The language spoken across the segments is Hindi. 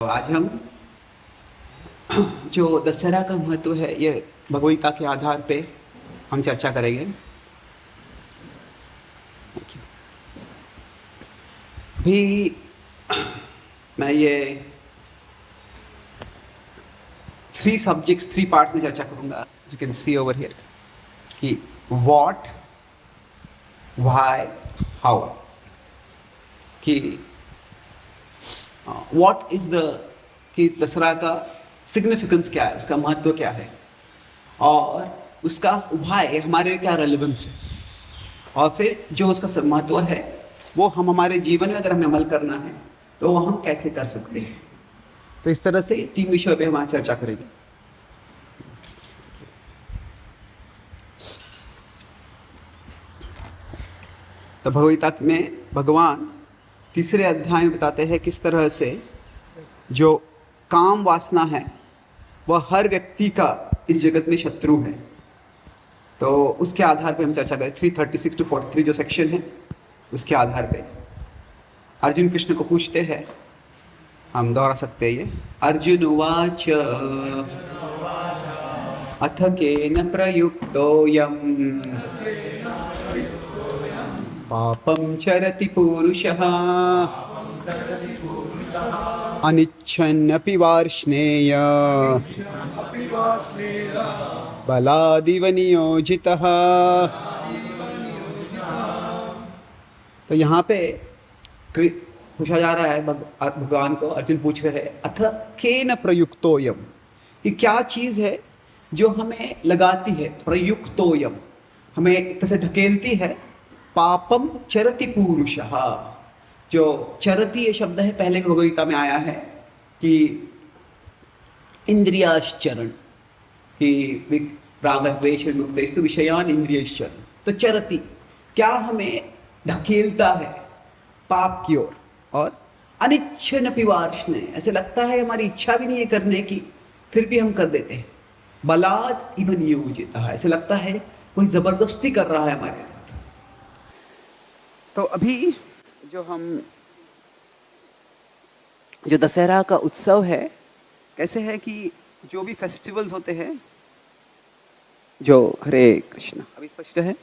तो आज हम जो दशहरा का महत्व है ये भगवद के आधार पे हम चर्चा करेंगे। भी मैं ये 3 पार्ट्स में चर्चा करूंगा। You can see over here कि व्हाट, व्हाई, हाउ। कि व्हाट इज द कि दशहरा का सिग्निफिकेंस क्या है, उसका महत्व क्या है, और उसका व्हाई हमारे क्या रेलेवेंस है, और फिर जो उसका महत्व है वो हम हमारे जीवन में अगर हमें अमल करना है तो वो हम कैसे कर सकते हैं। तो इस तरह से 3 विषयों पे हम आज चर्चा करेंगे। तो भगवद में भगवान तीसरे अध्याय में बताते हैं किस तरह से जो काम वासना है वह हर व्यक्ति का इस जगत में शत्रु है। तो उसके आधार पे हम चर्चा करें। 336 to 43 जो सेक्शन है उसके आधार पे अर्जुन कृष्ण को पूछते हैं, हम दोहरा सकते हैं ये। अर्जुन उवाच अथ केन प्रयुक्तोऽयं पापं चरति पुरुषः अनिच्छन्नपि वार्ष्णेय बलादिव नियोजितः। तो यहाँ पे पूछा जा रहा है, भगवान को अर्जुन पूछ रहे हैं, अथ केन प्रयुक्तोयम, ये क्या चीज है जो हमें लगाती है, प्रयुक्तोयम हमें एक तरह से ढकेलती है, पापम चरति पुरुषः। जो चरति ये शब्द है पहले भगवद्गीता में आया है कि इंद्रियाश्चरण, कि राग द्वेष मुक्तेस्तु विषयान इंद्रियश्चरण। तो चरति क्या हमें ढकेलता है पाप की ओर, और अनिच्छन्नपि वार्ष्णेय, ऐसे लगता है हमारी इच्छा भी नहीं है करने की फिर भी हम कर देते हैं। बलाद इव नियोजितः, ऐसे लगता है कोई जबरदस्ती कर रहा है हमारे साथ। तो अभी जो दशहरा का उत्सव है, कैसे है कि जो भी फेस्टिवल्स होते हैं, जो हरे कृष्णा, अभी स्पष्ट है?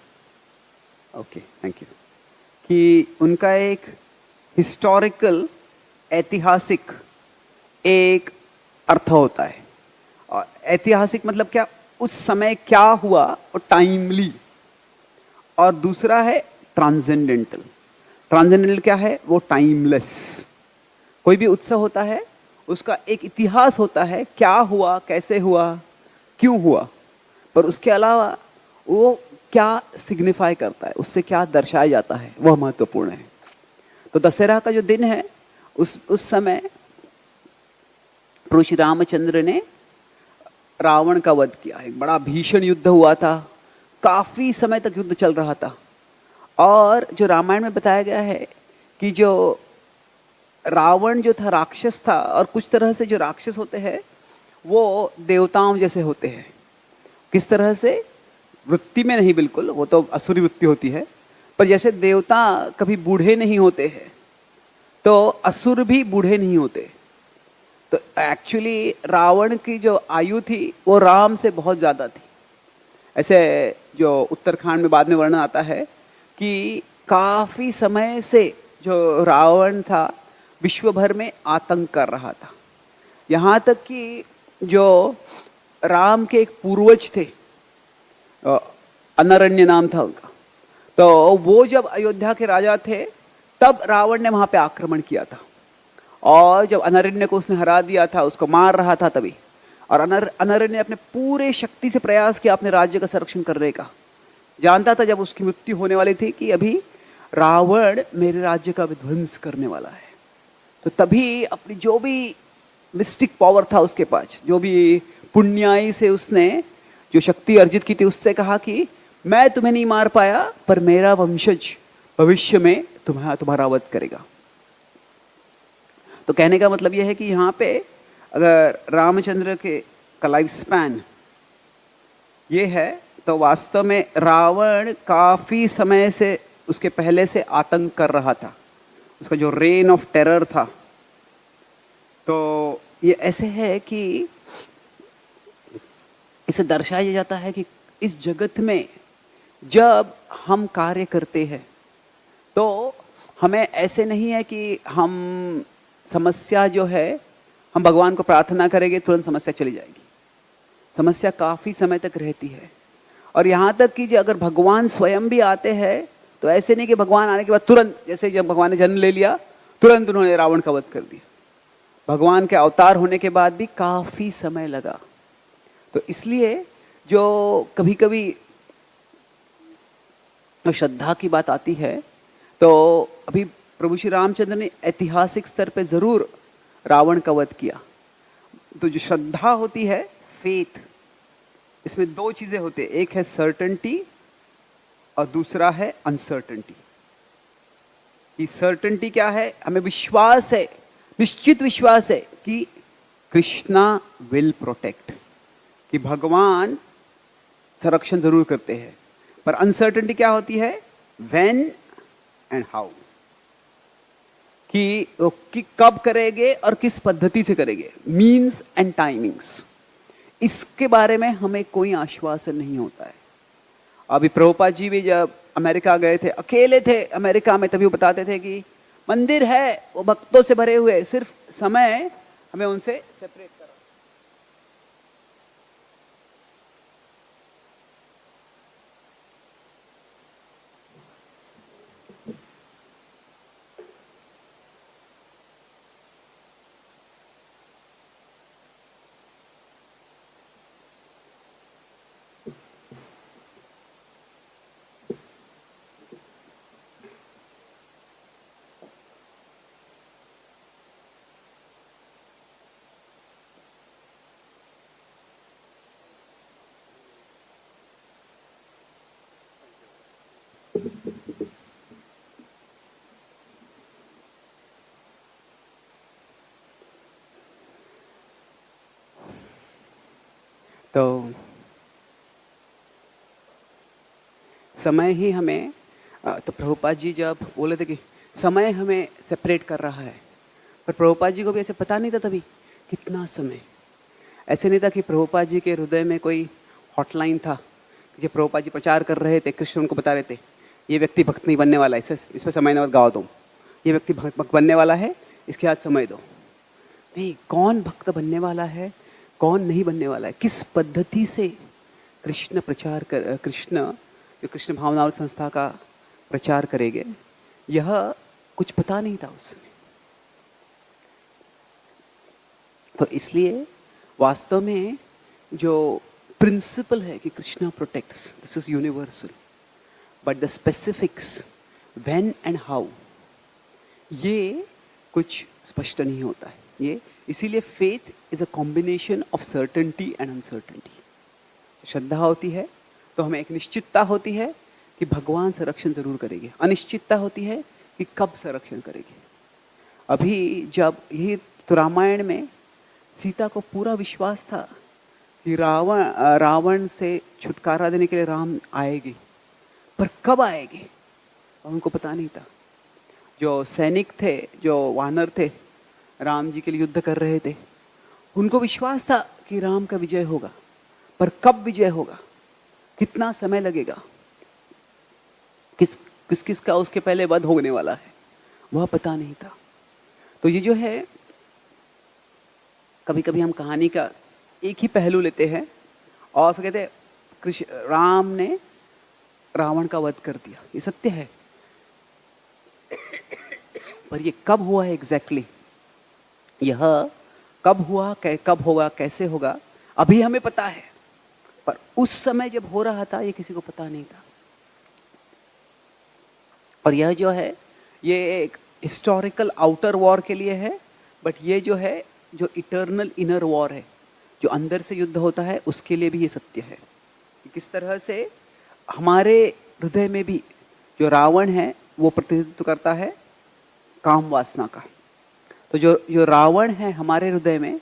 Okay, thank you. कि उनका एक हिस्टोरिकल, ऐतिहासिक एक अर्थ होता है। और ऐतिहासिक मतलब क्या, उस समय क्या हुआ और टाइमली। और दूसरा है ट्रांसेंडेंटल। ट्रांसेंडेंटल क्या है, वो टाइमलेस। कोई भी उत्सव होता है उसका एक इतिहास होता है, क्या हुआ, कैसे हुआ, क्यों हुआ, पर उसके अलावा वो क्या सिग्निफाई करता है, उससे क्या दर्शाया जाता है, वह महत्वपूर्ण है। तो दशहरा का जो दिन है उस समय प्रभु श्री रामचंद्र ने रावण का वध किया। एक बड़ा भीषण युद्ध हुआ था, काफी समय तक युद्ध चल रहा था। और जो रामायण में बताया गया है कि जो रावण जो था राक्षस था, और कुछ तरह से जो राक्षस होते हैं वो देवताओं जैसे होते हैं। किस तरह से, वृत्ति में नहीं बिल्कुल, वो तो असुरी वृत्ति होती है, पर जैसे देवता कभी बूढ़े नहीं होते हैं तो असुर भी बूढ़े नहीं होते। तो एक्चुअली रावण की जो आयु थी वो राम से बहुत ज़्यादा थी। ऐसे जो उत्तराखंड में बाद में वर्णन आता है कि काफ़ी समय से जो रावण था विश्व भर में आतंक कर रहा था। यहाँ तक कि जो राम के एक पूर्वज थे, अनरण्य नाम था उनका, तो वो जब अयोध्या के राजा थे तब रावण ने वहाँ पे आक्रमण किया था। और जब अनरण्य को उसने हरा दिया था, उसको मार रहा था तभी, और अनरण्य ने अपने पूरे शक्ति से प्रयास किया अपने राज्य का संरक्षण करने का। जानता था जब उसकी मृत्यु होने वाली थी कि अभी रावण मेरे राज्य का विध्वंस करने वाला है। तो तभी अपनी जो भी मिस्टिक पावर था उसके पास, जो भी पुण्याई से उसने जो शक्ति अर्जित की थी, उससे कहा कि मैं तुम्हें नहीं मार पाया पर मेरा वंशज भविष्य में तुम्हारा वध करेगा। तो कहने का मतलब यह है कि यहाँ पे अगर रामचंद्र के का लाइफ स्पैन ये है, तो वास्तव में रावण काफ़ी समय से, उसके पहले से आतंक कर रहा था। उसका जो रेन ऑफ टेरर था, तो ये ऐसे है कि इसे दर्शाया जाता है कि इस जगत में जब हम कार्य करते हैं तो हमें ऐसे नहीं है कि हम समस्या जो है हम भगवान को प्रार्थना करेंगे तुरंत समस्या चली जाएगी। समस्या काफी समय तक रहती है। और यहां तक कि जो अगर भगवान स्वयं भी आते हैं तो ऐसे नहीं कि भगवान आने के बाद तुरंत, जैसे जब भगवान ने जन्म ले लिया तुरंत उन्होंने रावण का वध कर दिया। भगवान के अवतार होने के बाद भी काफी समय लगा। तो इसलिए जो कभी कभी श्रद्धा की बात आती है तो अभी प्रभु श्री रामचंद्र ने ऐतिहासिक स्तर पे जरूर रावण का वध किया। तो जो श्रद्धा होती है, फेथ, इसमें दो चीजें होती है, एक है सर्टेनिटी और दूसरा है अनसर्टेनिटी। कि सर्टेनिटी क्या है? हमें विश्वास है, निश्चित विश्वास है कि कृष्णा विल प्रोटेक्ट, कि भगवान संरक्षण जरूर करते हैं। पर अनसर्टेनिटी क्या होती है? व्हेन एंड हाउ, कि कब करेंगे और किस पद्धति से करेंगे, मीन्स एंड टाइमिंग्स, इसके बारे में हमें कोई आश्वासन नहीं होता है। अभी प्रभुपाद जी भी जब अमेरिका गए थे, अकेले थे अमेरिका में, तभी वो बताते थे कि मंदिर है वो भक्तों से भरे हुए, सिर्फ समय हमें उनसे सेपरेट करा। तो समय ही हमें, तो प्रभुपाद जी जब बोले थे कि समय हमें सेपरेट कर रहा है, पर प्रभुपाद जी को भी ऐसे पता नहीं था तभी कितना समय। ऐसे नहीं था कि प्रभुपाद जी के हृदय में कोई हॉटलाइन था, जब प्रभुपाद जी प्रचार कर रहे थे, कृष्ण उनको बता रहे थे ये व्यक्ति भक्त नहीं बनने वाला है, इस पर समय न गाओ तुम, ये व्यक्ति भक्त बनने वाला है, इसके हाथ समय दो। नहीं, कौन भक्त बनने वाला है, कौन नहीं बनने वाला है, किस पद्धति से कृष्ण प्रचार कर, कृष्ण भावनामृत संस्था का प्रचार करेंगे, यह कुछ पता नहीं था उस समय। तो इसलिए वास्तव में जो प्रिंसिपल है कि Krishna protects, this is universal, but the specifics when and how, ये कुछ स्पष्ट नहीं होता है। ये इसीलिए faith is a combination of certainty and uncertainty. श्रद्धा होती है तो हमें एक निश्चितता होती है कि भगवान संरक्षण जरूर करेंगे, अनिश्चितता होती है कि कब संरक्षण करेंगे। अभी जब ये तो रामायण में सीता को पूरा विश्वास था कि रावण से छुटकारा देने के लिए राम आएगी, पर कब आएगी और उनको पता नहीं था। जो सैनिक थे, जो वानर थे, राम जी के लिए युद्ध कर रहे थे, उनको विश्वास था कि राम का विजय होगा, पर कब विजय होगा, कितना समय लगेगा, किस का उसके पहले वध होने वाला है, वह पता नहीं था। तो ये जो है, कभी कभी हम कहानी का एक ही पहलू लेते हैं और फिर कहते हैं राम ने रावण का वध कर दिया, ये सत्य है, पर ये कब हुआ है एग्जैक्टली, यह कब हुआ, कब होगा, कैसे होगा, अभी हमें पता है, पर उस समय जब हो रहा था ये किसी को पता नहीं था। और यह जो है ये एक हिस्टोरिकल आउटर वॉर के लिए है, बट ये जो है जो इटर्नल इनर वॉर है, जो अंदर से युद्ध होता है, उसके लिए भी ये सत्य है कि किस तरह से हमारे हृदय में भी जो रावण है वो प्रतिनिधित्व करता है काम वासना का। तो जो रावण है हमारे हृदय में,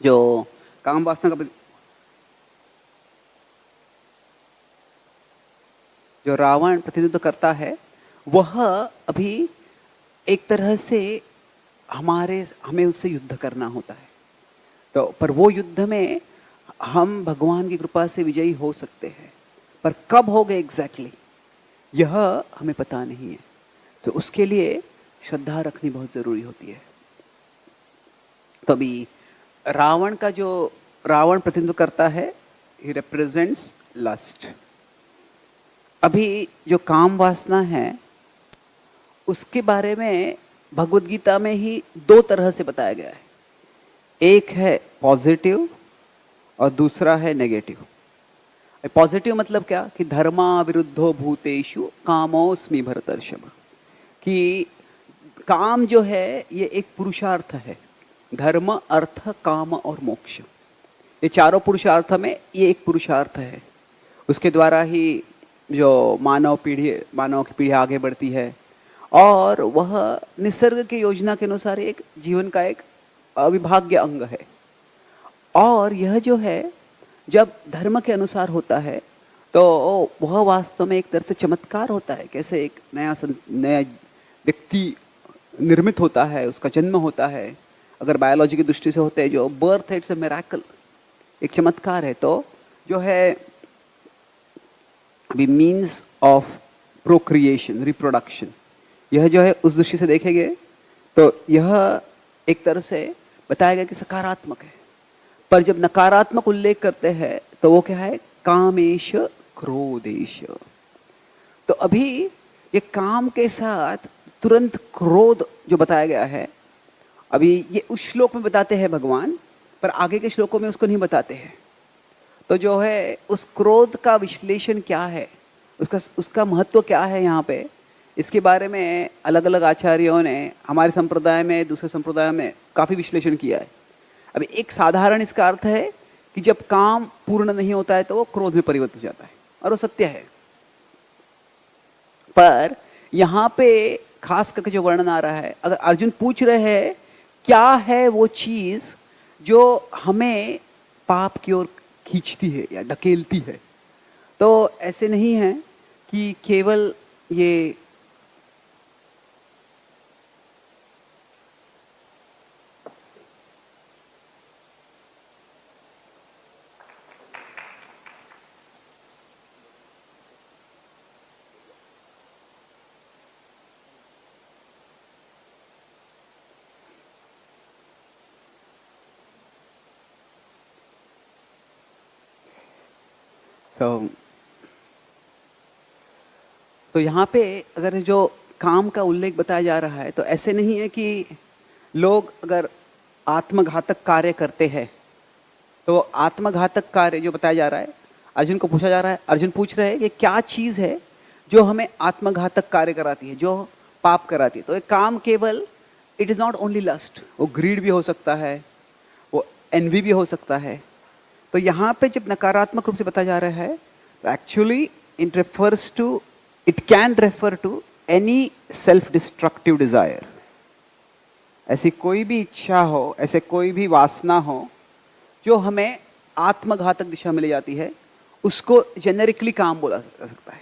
जो काम वासना का, जो रावण प्रतिनिधित्व करता है, वह अभी एक तरह से हमें उससे युद्ध करना होता है। तो पर वो युद्ध में हम भगवान की कृपा से विजयी हो सकते हैं, पर कब हो गए एग्जैक्टली यह हमें पता नहीं है। तो उसके लिए श्रद्धा रखनी बहुत जरूरी होती है। तो अभी रावण प्रतिनिधित्व करता है, ही रिप्रेजेंट्स लस्ट। अभी जो काम वासना है उसके बारे में भगवत गीता में ही दो तरह से बताया गया है। एक है पॉजिटिव और दूसरा है नेगेटिव। पॉजिटिव मतलब क्या कि धर्मा विरुद्धो भूतेषु कामोस्मि भरतर्षभ, कि काम जो है ये एक पुरुषार्थ है। धर्म, अर्थ, काम और मोक्ष, ये चारों पुरुषार्थ में ये एक पुरुषार्थ है। उसके द्वारा ही जो मानव की पीढ़ी आगे बढ़ती है, और वह निसर्ग की योजना के अनुसार एक जीवन का एक अविभाज्य अंग है। और यह जो है जब धर्म के अनुसार होता है तो वह वास्तव में एक तरह से चमत्कार होता है। कैसे एक नया व्यक्ति निर्मित होता है, उसका जन्म होता है। अगर बायोलॉजी की दृष्टि से होते हैं, जो बर्थ इट्स अ मिरेकल, एक चमत्कार है। तो जो है अभी मीन्स ऑफ प्रोक्रिएशन, रिप्रोडक्शन, यह जो है उस दृष्टि से देखेंगे तो यह एक तरह से बताया गया कि सकारात्मक है। पर जब नकारात्मक उल्लेख करते हैं तो वो क्या है? कामेश क्रोधेश। तो अभी ये काम के साथ तुरंत क्रोध जो बताया गया है, अभी ये उस श्लोक में बताते हैं भगवान, पर आगे के श्लोकों में उसको नहीं बताते हैं। तो जो है उस क्रोध का विश्लेषण क्या है, उसका महत्व क्या है यहाँ पे, इसके बारे में अलग अलग आचार्यों ने हमारे संप्रदाय में, दूसरे संप्रदाय में काफ़ी विश्लेषण किया है। अभी एक साधारण इसका अर्थ है कि जब काम पूर्ण नहीं होता है तो वो क्रोध में परिवर्तित हो जाता है, और वो सत्य है। पर यहाँ पे खास करके जो वर्णन आ रहा है, अगर अर्जुन पूछ रहे हैं क्या है वो चीज जो हमें पाप की ओर खींचती है या ढकेलती है, तो ऐसे नहीं है कि केवल ये तो यहाँ पे अगर जो काम का उल्लेख बताया जा रहा है, तो ऐसे नहीं है कि लोग अगर आत्मघातक कार्य करते हैं तो आत्मघातक कार्य जो बताया जा रहा है, अर्जुन को पूछा जा रहा है, अर्जुन पूछ रहे हैं कि क्या चीज है जो हमें आत्मघातक कार्य कराती है, जो पाप कराती है। तो एक काम केवल, it is not only lust, वो ग्रीड भी हो सकता है, वो एनवी भी हो सकता है। तो यहाँ पे जब नकारात्मक रूप से बताया जा रहा है तो actually it can refer to any self destructive desire. ऐसी कोई भी इच्छा हो, ऐसे कोई भी वासना हो जो हमें आत्मघातक दिशा में ले जाती है, उसको जेनेरिकली काम बोला जा सकता है।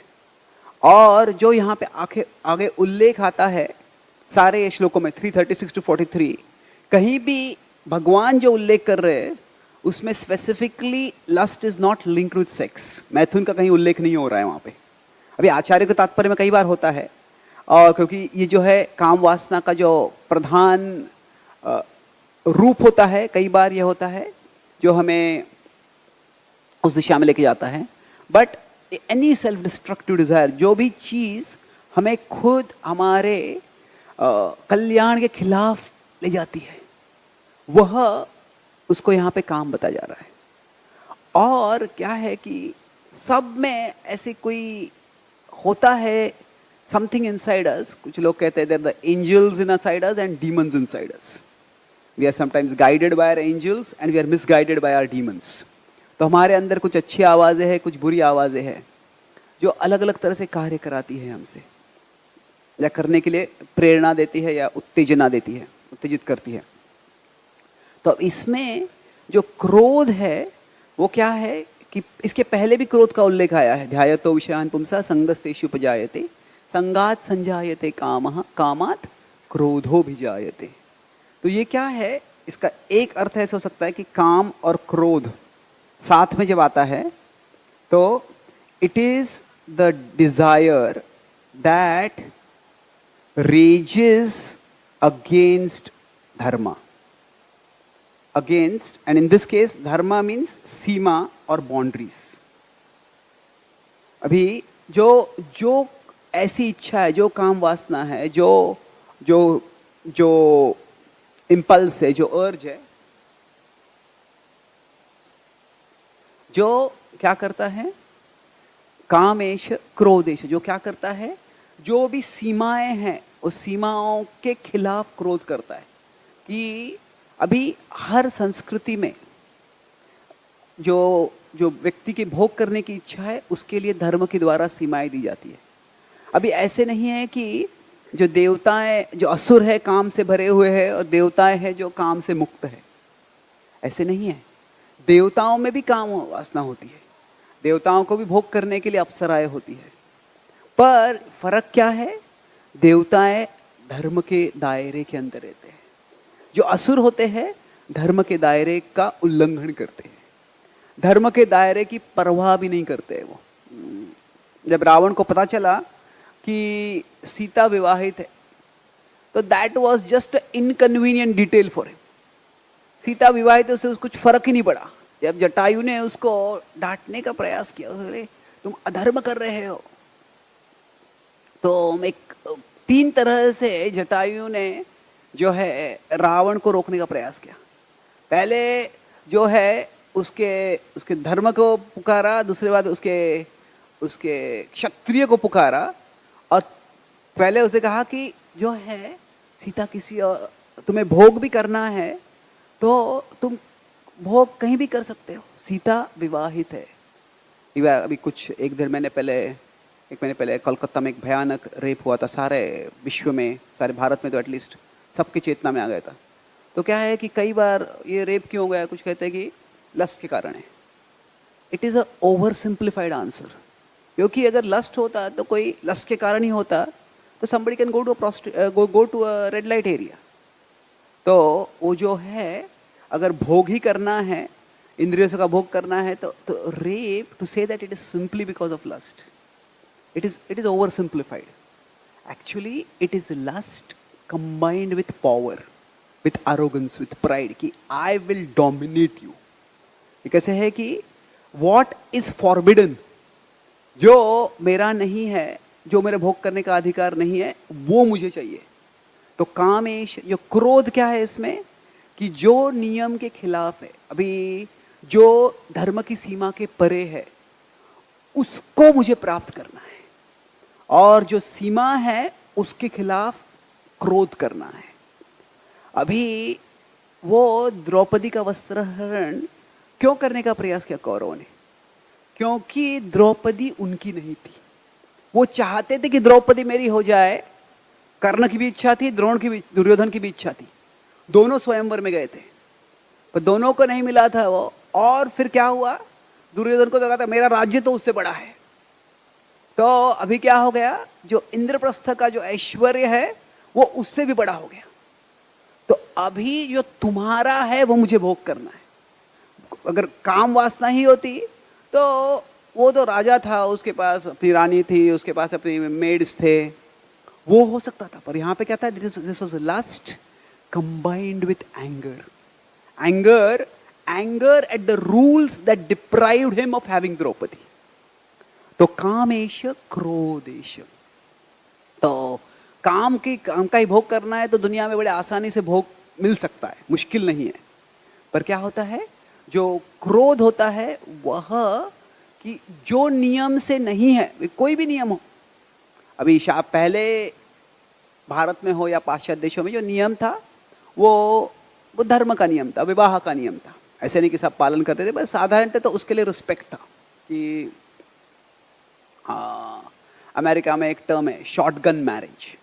और जो यहाँ पे आगे उल्लेख आता है सारे श्लोकों में 336 to 43, कहीं भी भगवान जो उल्लेख कर रहे हैं उसमें specifically lust is not linked with sex, मैथुन का कहीं उल्लेख नहीं हो रहा है वहाँ पे। अभी आचार्य के तात्पर्य में कई बार होता है, और क्योंकि ये जो है काम वासना का जो प्रधान रूप होता है, कई बार ये होता है जो हमें उस दिशा में लेके जाता है। But any self destructive desire, जो भी चीज हमें खुद हमारे कल्याण के खिलाफ ले जाती है, वह उसको यहाँ पे काम बताया जा रहा है। और क्या है कि सब में ऐसे कोई होता है समथिंग इनसाइड अस। कुछ लोग कहते हैं there the angels inside us and demons inside us. We are sometimes guided by our angels and we are misguided by our demons. तो हमारे अंदर कुछ अच्छी आवाज़ें हैं, कुछ बुरी आवाज़ें हैं, जो अलग अलग तरह से कार्य कराती है हमसे, या करने के लिए प्रेरणा देती है या उत्तेजना देती है, उत्तेजित करती है। तो अब इसमें जो क्रोध है वो क्या है कि इसके पहले भी क्रोध का उल्लेख आया है। ध्यायतो विषयान् पुंसा संगस्तेषु उपजायते, संगात् संजायते कामः, कामात् क्रोधो भिजायते। तो ये क्या है, इसका एक अर्थ ऐसे हो सकता है कि काम और क्रोध साथ में जब आता है तो it is the desire that rages against dharma. Against, and in this case dharma means सीमा और boundaries. अभी जो जो ऐसी इच्छा है, जो काम वासना है, जो जो जो इम्पल्स है, जो अर्ज है, जो क्या करता है, कामेश क्रोधेश, जो क्या करता है, जो भी सीमाएं हैं उस सीमाओं के खिलाफ क्रोध करता है। कि अभी हर संस्कृति में जो जो व्यक्ति के भोग करने की इच्छा है उसके लिए धर्म के द्वारा सीमाएं दी जाती है। अभी ऐसे नहीं है कि जो देवताएं, जो असुर है काम से भरे हुए हैं और देवताएं हैं जो काम से मुक्त है, ऐसे नहीं है। देवताओं में भी काम वासना होती है, देवताओं को भी भोग करने के लिए अप्सराएं होती है, पर फर्क क्या है, देवताएं धर्म के दायरे के अंदर रहते हैं, जो असुर होते हैं धर्म के दायरे का उल्लंघन करते हैं, धर्म के दायरे की परवाह भी नहीं करते हैं। वो जब रावण को पता चला कि सीता विवाहित है तो that was just inconvenient detail for him. Sita विवाहित है, उससे कुछ फर्क ही नहीं पड़ा। जब जटायु ने उसको डांटने का प्रयास किया, बोले तुम अधर्म कर रहे हो, तो एक 3 तरह से जटायु ने जो है रावण को रोकने का प्रयास किया। पहले जो है उसके धर्म को पुकारा, दूसरे बात उसके क्षत्रिय को पुकारा, और पहले उसने कहा कि जो है सीता किसी और, तुम्हें भोग भी करना है तो तुम भोग कहीं भी कर सकते हो, सीता विवाहित है। अभी कुछ एक महीने पहले कोलकाता में एक भयानक रेप हुआ था, सारे विश्व में, सारे भारत में तो एटलीस्ट सबकी चेतना में आ गया था। तो क्या है कि कई बार ये रेप क्यों हो गया, कुछ कहते हैं कि लस्ट के कारण है। It is a over simplified answer, क्योंकि अगर लस्ट होता तो कोई लस्ट के कारण ही होता तो somebody can go to a red light area. तो वो जो है अगर भोग ही करना है, इंद्रियों का भोग करना है, तो rape, to say that it is simply because of lust, it is oversimplified. Actually it is lust combined with power, with arrogance, with pride, कि I will dominate you। ये कैसे है कि what is forbidden, जो मेरा नहीं है, जो मेरे भोग करने का अधिकार नहीं है, वो मुझे चाहिए। तो कामेश, जो क्रोध क्या है इसमें, कि जो नियम के खिलाफ है, अभी जो धर्म की सीमा के परे है, उसको मुझे प्राप्त करना है, और जो सीमा है उसके खिलाफ क्रोध करना है। अभी वो द्रौपदी का वस्त्रहरण क्यों करने का प्रयास किया कौरवों ने, क्योंकि द्रौपदी उनकी नहीं थी। वो चाहते थे कि द्रौपदी मेरी हो जाए। कर्ण की भी इच्छा थी, द्रोण की भी, दुर्योधन की भी इच्छा थी। दोनों स्वयंवर में गए थे, पर दोनों को नहीं मिला था वो। और फिर क्या हुआ, दुर्योधन को तो लगा था मेरा राज्य तो उससे बड़ा है। तो अभी क्या हो गया, जो इंद्रप्रस्थ का जो ऐश्वर्य है वो उससे भी बड़ा हो गया। तो अभी जो तुम्हारा है वो मुझे भोग करना है। अगर काम वासना ही होती तो वो तो राजा था, उसके पास अपनी रानी थी, उसके पास अपनी मेड्स थे, वो हो सकता था। पर यहाँ पे क्या था, this was lust combined with anger, anger at the rules that deprived him of having Draupadi. तो कामेश क्रोधेश, तो काम का ही भोग करना है तो दुनिया में बड़े आसानी से भोग मिल सकता है, मुश्किल नहीं है। पर क्या होता है, जो क्रोध होता है वह कि जो नियम से नहीं है, कोई भी नियम हो, अभी पहले भारत में हो या पाश्चात्य देशों में जो नियम था वो धर्म का नियम था, विवाह का नियम था। ऐसे नहीं कि सब पालन करते थे, बस साधारणतः तो उसके लिए रिस्पेक्ट था। कि अमेरिका में एक टर्म है शॉटगन मैरिज।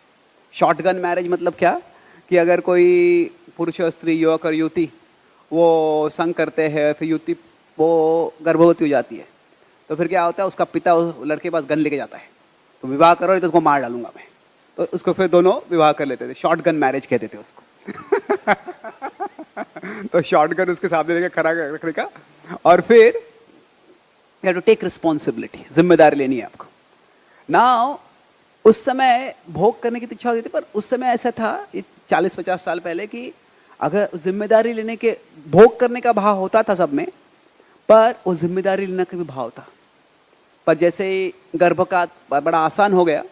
शॉटगन मैरिज मतलब क्या, कि अगर कोई पुरुष और स्त्री, युवक और युवती वो संग करते हैं, फिर युवती वो गर्भवती हो जाती है, तो फिर क्या होता है, उसका पिता उस लड़के के पास गन लेके जाता है, तो विवाह करो नहीं तो उसको मार डालूंगा मैं। तो उसको फिर दोनों विवाह कर लेते थे, शॉटगन मैरिज कहते थे उसको। तो शॉटगन उसके सामने लेके खड़ा रखने का, और फिर you have to take responsibility, जिम्मेदारी लेनी है आपको। नाउ उस समय भोग करने की इच्छा होती थी, पर उस समय ऐसा था 40-50 साल पहले कि अगर जिम्मेदारी लेने के, भोग करने का भाव होता था सब में, पर वो जिम्मेदारी लेने का भी भाव था। पर जैसे ही गर्भ का बड़ा आसान हो गया,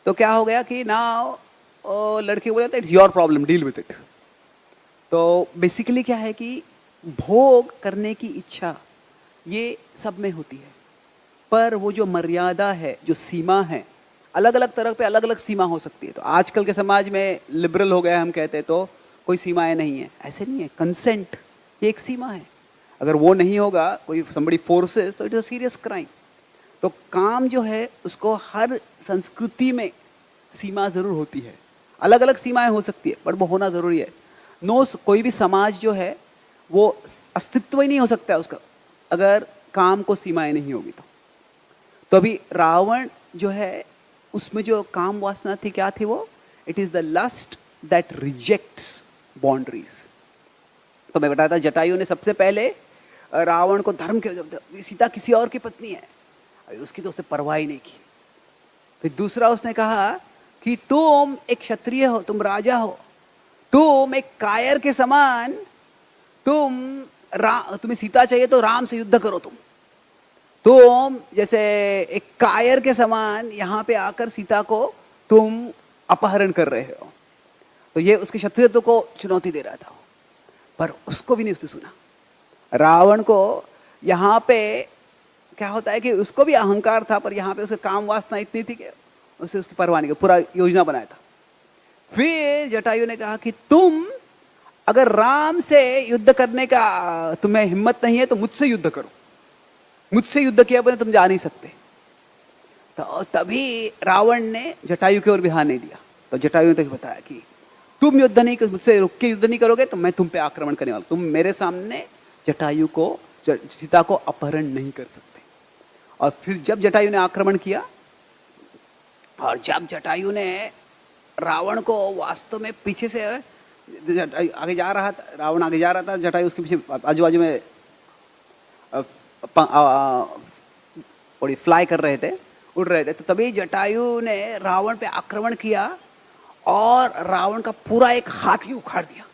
तो क्या हो गया कि नाउ लड़के बोले थे it's your problem, deal with it. तो बेसिकली क्या है कि भोग करने की इच्छा ये सब में होती है, पर वो जो मर्यादा है, जो सीमा है, अलग अलग तरह पे अलग अलग सीमा हो सकती है। तो आजकल के समाज में लिबरल हो गया, हम कहते हैं तो कोई सीमाएं नहीं है, ऐसे नहीं है। कंसेंट ये एक सीमा है, अगर वो नहीं होगा, कोई somebody forces, तो it is a serious crime. तो काम जो है उसको हर संस्कृति में सीमा जरूर होती है, अलग अलग सीमाएं हो सकती है, पर वो होना जरूरी है। कोई भी समाज जो है वो अस्तित्व ही नहीं हो सकता है उसका अगर काम को सीमाएं नहीं होगी। तो अभी रावण जो है, उसमें जो काम वासना थी, क्या थी वो? It is the lust that rejects boundaries. तो मैं बताया था, जटायु ने सबसे पहले रावण को धर्म के, सीता किसी और की पत्नी है, अभी उसकी तो उसने परवाह ही नहीं की। फिर दूसरा उसने कहा कि तुम एक क्षत्रिय हो, तुम राजा हो, तुम एक कायर के समान, तुम्हें सीता चाहिए तो राम से युद्ध करो। तुम जैसे एक कायर के समान यहाँ पे आकर सीता को तुम अपहरण कर रहे हो। तो ये उसके क्षत्रियत्व को चुनौती दे रहा था, पर उसको भी नहीं उसने सुना। रावण को यहाँ पे क्या होता है कि उसको भी अहंकार था, पर यहाँ पे उसके काम वासना इतनी थी कि उसे उसकी परवाह नहीं की, पूरा योजना बनाया था। फिर जटायु ने कहा कि तुम अगर राम से युद्ध करने का तुम्हें हिम्मत नहीं है तो मुझसे युद्ध करो, मुझसे युद्ध किया बने तुम जा नहीं सकते। तो तभी रावण ने जटायु की ओर भी ध्यान नहीं दिया। तो जटायु ने तो बताया कि तुम युद्ध नहीं, मुझसे रुक के युद्ध नहीं करोगे तो मैं तुम पे आक्रमण करने वाला, तुम मेरे सामने जटायु को, सीता को अपहरण नहीं कर सकते। और फिर जब जटायु ने आक्रमण किया, और जब जटायु ने रावण को वास्तव में पीछे से आगे जा रहा था, रावण आगे जा रहा था, जटायु उसके पीछे आजू बाजू में फ्लाई कर रहे थे, उड़ रहे थे। तो तभी जटायु ने रावण पे आक्रमण किया और रावण का पूरा एक हाथ ही उखाड़ दिया।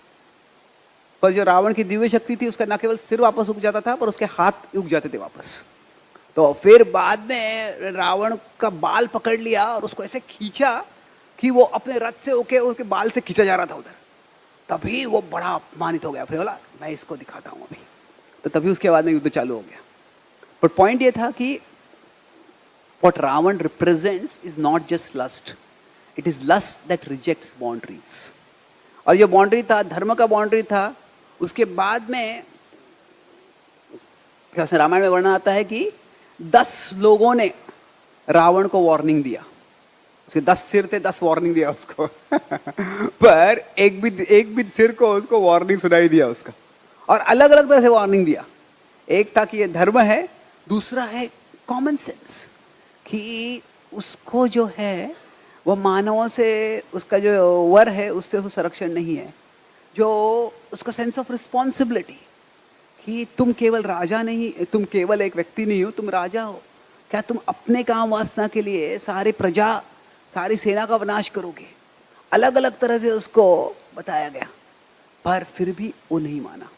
पर जो रावण की दिव्य शक्ति थी, उसका न केवल सिर वापस उग जाता था, पर उसके हाथ उग जाते थे वापस। तो फिर बाद में रावण का बाल पकड़ लिया और उसको ऐसे खींचा कि वो अपने रथ से होके उसके बाल से खींचा जा रहा था उधर। तभी वो बड़ा अपमानित हो गया, फिर बोला मैं इसको दिखाता हूँ अभी। तो तभी उसके बाद में युद्ध चालू हो गया। पर पॉइंट ये था कि what Ravan represents is not just lust, it is lust that rejects boundaries। और जो बाउंड्री था, धर्म का बाउंड्री था, उसके बाद में रामायण में वर्णन आता है कि 10 लोगों ने रावण को वार्निंग दिया। उसके 10 सिर थे, 10 वार्निंग दिया उसको पर एक भी सिर को उसको वार्निंग सुनाई दिया उसका, और अलग अलग तरह से वार्निंग दिया। एक था कि ये धर्म है, दूसरा है कॉमन सेंस, कि उसको जो है वो मानवों से, उसका जो वर है उससे उसको संरक्षण नहीं है, जो उसका सेंस ऑफ रिस्पॉन्सिबिलिटी कि तुम केवल राजा नहीं, तुम केवल एक व्यक्ति नहीं हो, तुम राजा हो। क्या तुम अपने काम वासना के लिए सारी प्रजा, सारी सेना का विनाश करोगे? अलग अलग तरह से उसको बताया गया, पर फिर भी वो नहीं माना।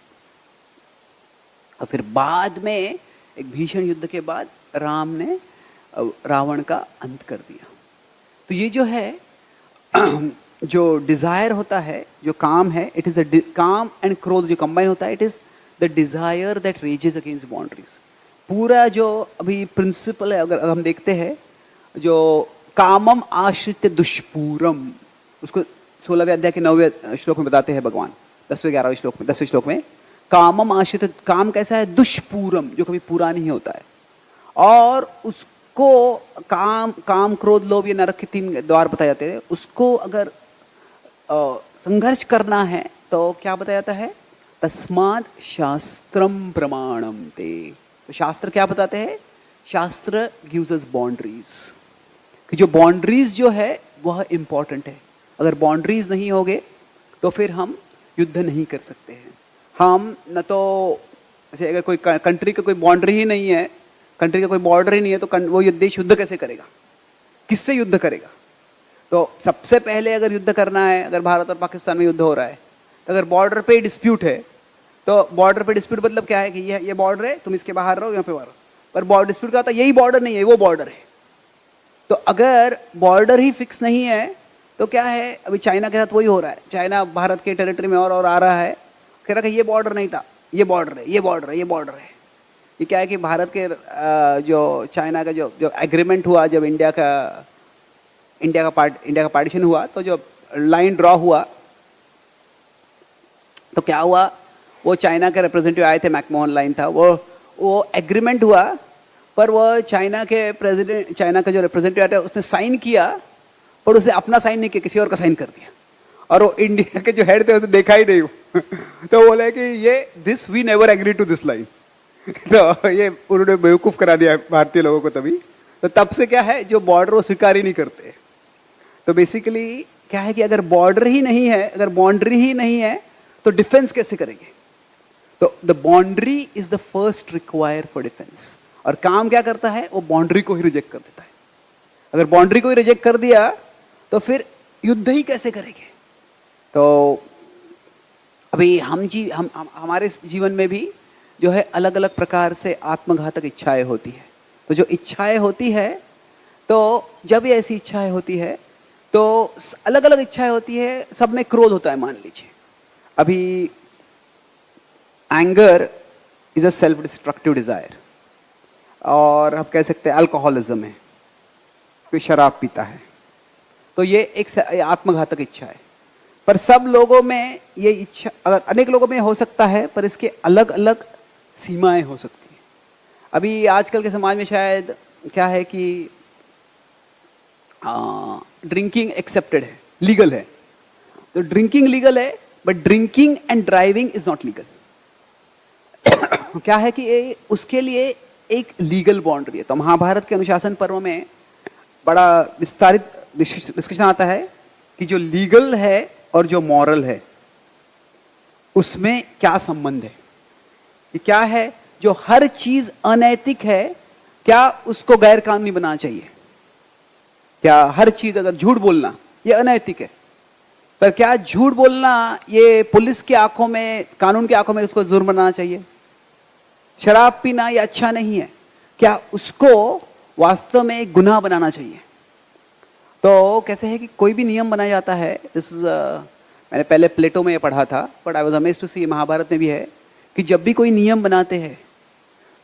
और फिर बाद में एक भीषण युद्ध के बाद राम ने रावण का अंत कर दिया। तो ये जो है जो डिजायर होता है, जो काम है, इट इज द काम एंड क्रोध जो कंबाइन होता है, it is the desire that rages against boundaries. पूरा जो अभी प्रिंसिपल है, अगर हम देखते हैं, जो कामम आश्रित दुष्पूरम, उसको 16वें अध्याय के 9वें श्लोक में बताते हैं भगवान, 10वें 11वें श्लोक में। 10वें श्लोक में कामम आश्रित, काम कैसा है? दुष्पूरम, जो कभी पूरा नहीं होता है। और उसको काम क्रोध लोभ ये नरक के 3 द्वार बताए जाते हैं। उसको अगर संघर्ष करना है तो क्या बताया जाता है? तस्माद शास्त्रम प्रमाणम ते। तो शास्त्र क्या बताते हैं? शास्त्र गिव्स अस बाउंड्रीज, कि जो बाउंड्रीज जो है वह इंपॉर्टेंट है। अगर बाउंड्रीज नहीं होगे तो फिर हम युद्ध नहीं कर सकते हैं। हम न तो ऐसे, अगर कोई कंट्री का कोई बाउंड्री ही नहीं है, कंट्री का कोई बॉर्डर ही नहीं है, तो वो देश युद्ध कैसे करेगा, किससे युद्ध करेगा? तो सबसे पहले अगर युद्ध करना है, अगर भारत और पाकिस्तान में युद्ध हो रहा है, तो अगर बॉर्डर पे डिस्प्यूट है, तो बॉर्डर पे डिस्प्यूट मतलब क्या है कि ये बॉर्डर है, तुम इसके बाहर रहो, यहाँ पे बाहर रहो, पर बॉर्डर डिस्प्यूट का होता है यही बॉर्डर नहीं है, वो बॉर्डर है। तो अगर बॉर्डर ही फिक्स नहीं है तो क्या है, अभी चाइना के साथ वही हो रहा है, चाइना भारत के टेरिटरी में और आ रहा है, कह रहा कि ये बॉर्डर नहीं था, ये बॉर्डर है, ये बॉर्डर है, ये बॉर्डर है। ये क्या है कि भारत के जो चाइना का जो एग्रीमेंट हुआ, जब इंडिया का पार्टीशन हुआ, तो जो लाइन ड्रॉ हुआ, तो क्या हुआ, वो चाइना के रिप्रेजेंटेटिव आए थे, मैकमोहन लाइन था, वो एग्रीमेंट हुआ, पर वो चाइना का जो रिप्रेजेंटेटिव आया था उसने साइन किया, पर उसने अपना साइन नहीं किया, किसी और का साइन कर दिया, और वो इंडिया के जो हेड थे उसने देखा ही नहीं तो बोले कि ये this we never agree to this line तो ये उन्होंने बेवकूफ करा दिया भारतीय लोगों को तभी। तो तब से क्या है, जो बॉर्डर वो स्वीकार ही नहीं करते। तो बेसिकली क्या है कि अगर बॉर्डर ही नहीं है, अगर बाउंड्री ही नहीं है, तो डिफेंस कैसे करेंगे? तो the boundary is the first require for defence. और काम क्या करता है, वो बाउंड्री को ही रिजेक्ट कर देता है। अगर बाउंड्री को ही रिजेक्ट कर दिया तो फिर युद्ध ही कैसे करेंगे? तो अभी हम हमारे जीवन में भी जो है अलग अलग प्रकार से आत्मघातक इच्छाएं होती है। तो जो इच्छाएं होती है, तो जब ये ऐसी इच्छाएं होती है, तो अलग अलग इच्छाएं होती है, सब में क्रोध होता है। मान लीजिए अभी anger is a self destructive desire, और हम कह सकते हैं अल्कोहलिज्म है, कोई शराब पीता है, तो ये एक आत्मघातक इच्छा है। पर सब लोगों में ये इच्छा, अगर अनेक लोगों में हो सकता है, पर इसके अलग अलग सीमाएं हो सकती हैं। अभी आजकल के समाज में शायद क्या है कि ड्रिंकिंग एक्सेप्टेड है, लीगल है, तो ड्रिंकिंग लीगल है, but drinking and driving is not legal. क्या है कि उसके लिए एक लीगल बाउंड्री है। तो महाभारत के अनुशासन पर्व में बड़ा विस्तारित डिस्कशन आता है कि जो लीगल है और जो मॉरल है उसमें क्या संबंध है। ये क्या है, जो हर चीज अनैतिक है, क्या उसको गैर कानूनी बनाना चाहिए? क्या हर चीज, अगर झूठ बोलना ये अनैतिक है, पर क्या झूठ बोलना ये पुलिस की आंखों में, कानून की आंखों में उसको जुर्म बनाना चाहिए? शराब पीना ये अच्छा नहीं है, क्या उसको वास्तव में एक गुनाह बनाना चाहिए? तो कैसे है कि कोई भी नियम बनाया जाता है, मैंने पहले प्लेटो में ये पढ़ा था, but I was amazed to see Mahabharata में भी है कि जब भी कोई नियम बनाते हैं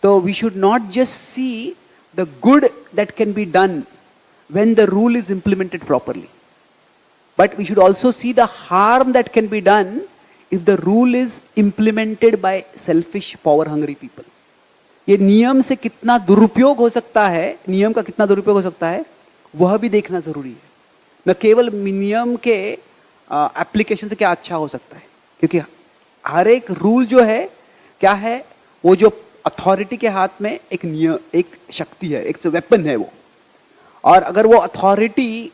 तो we should not just see the good that can be done when the rule is implemented properly, but we should also see the harm that can be done if the rule is implemented by selfish power hungry people। ये नियम से कितना दुरुपयोग हो सकता है, नियम का कितना दुरुपयोग हो सकता है, वह भी देखना जरूरी है। न केवल नियम के एप्लीकेशन से क्या अच्छा हो सकता है, क्योंकि हर एक रूल जो है क्या है, वो जो अथॉरिटी के हाथ में एक शक्ति है, एक वेपन है वो, और अगर वो अथॉरिटी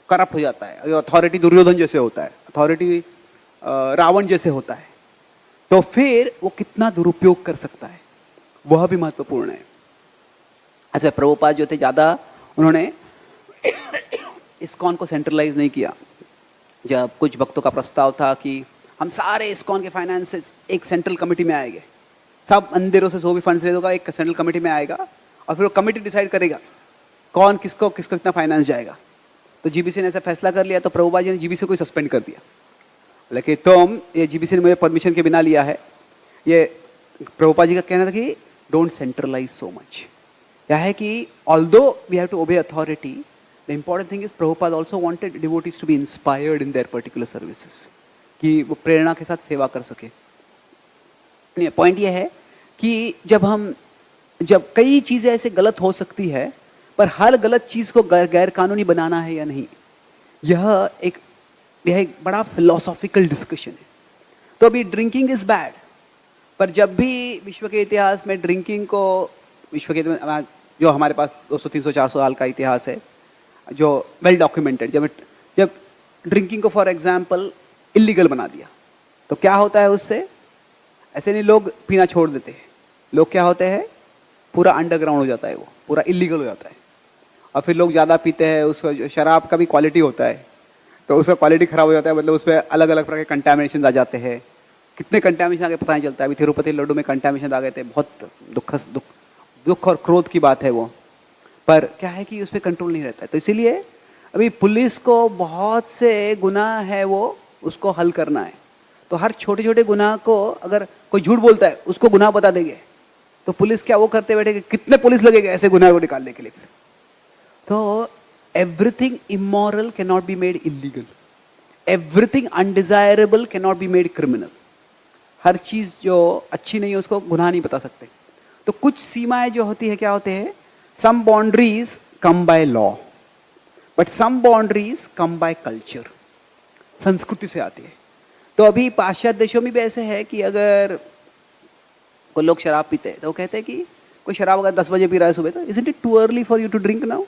करप्ट हो जाता है, अथॉरिटी दुर्योधन जैसे होता है, अथॉरिटी रावण जैसे होता है, तो फिर वो कितना दुरुपयोग कर सकता है, वह भी महत्वपूर्ण है। अच्छा, प्रभुपाद जो थे ज्यादा उन्होंने इस्कॉन को सेंट्रलाइज नहीं किया। जब कुछ भक्तों का प्रस्ताव था कि हम सारे इस्कॉन के फाइनेंसेस एक सेंट्रल कमेटी में आएंगे, सब मंदिरों से जो भी फंड्स रेज होगा एक सेंट्रल कमेटी में आएगा, और फिर वो कमेटी डिसाइड करेगा कौन किसको कितना फाइनेंस जाएगा। तो जीबीसी ने ऐसा फैसला कर लिया, तो प्रभुपाद जी ने जीबीसी को सस्पेंड कर दिया, लेकिन तुम ये जीबीसी ने मुझे परमिशन के बिना लिया है। ये प्रभुपाद जी का कहना था कि डोंट सेंट्रलाइज सो मच। क्या है कि although we have to obey authority, the important thing is Prabhupada also wanted devotees to be inspired in their particular services, कि वो प्रेरणा के साथ सेवा कर सके। पॉइंट ये है कि जब कई चीजें ऐसे गलत हो सकती है, पर हर गलत चीज को गैर कानूनी बनाना है या नहीं, यह एक बड़ा फिलोसॉफिकल डिस्कशन है। तो अभी ड्रिंकिंग इज बैड, पर जब भी विश्व के इतिहास में ड्रिंकिंग को, विश्व के जो हमारे पास 200, 300, 400 साल का इतिहास है, जो वेल डॉक्यूमेंटेड, जब ड्रिंकिंग को फॉर एग्जाम्पल इलीगल बना दिया। तो क्या होता है उससे? ऐसे नहीं लोग पीना छोड़ देते हैं, लोग क्या होते हैं, पूरा अंडरग्राउंड हो जाता है, वो पूरा इलीगल हो जाता है। और फिर लोग ज़्यादा पीते हैं, उसका शराब का भी क्वालिटी होता है, तो उसका क्वालिटी खराब हो जाता है, मतलब उसमें अलग अलग प्रकार के कंटामिनेशन आ जाते हैं। कितने कंटामिनेशन आगे पता नहीं चलता है। अभी तिरुपति लड्डू में कंटामिनेशन आ गए थे, बहुत दुख और क्रोध की बात है वो। पर क्या है कि उस पर कंट्रोल नहीं रहता है। तो इसीलिए अभी पुलिस को बहुत से गुनाह है वो उसको हल करना है। तो हर छोटे छोटे गुनाह को अगर कोई झूठ बोलता है उसको गुनाह बता देंगे, तो पुलिस क्या वो करते बैठे, कितने पुलिस लगेगा ऐसे गुनाह को निकालने के लिए। तो everything immoral can not be made illegal, everything undesirable can not be made criminal. हर चीज जो अच्छी नहीं है उसको गुनाह नहीं बता सकते। तो कुछ सीमाएं जो होती है क्या होते हैं, some boundaries come by law but some boundaries come by culture, संस्कृति से आती है। तो अभी पाश्चात्य देशों में भी ऐसे है कि अगर कोई लोग शराब पीते हैं तो वो कहते हैं कि कोई शराब अगर 10 बजे पी रहा है सुबह, तो isn't it too early for you to drink now?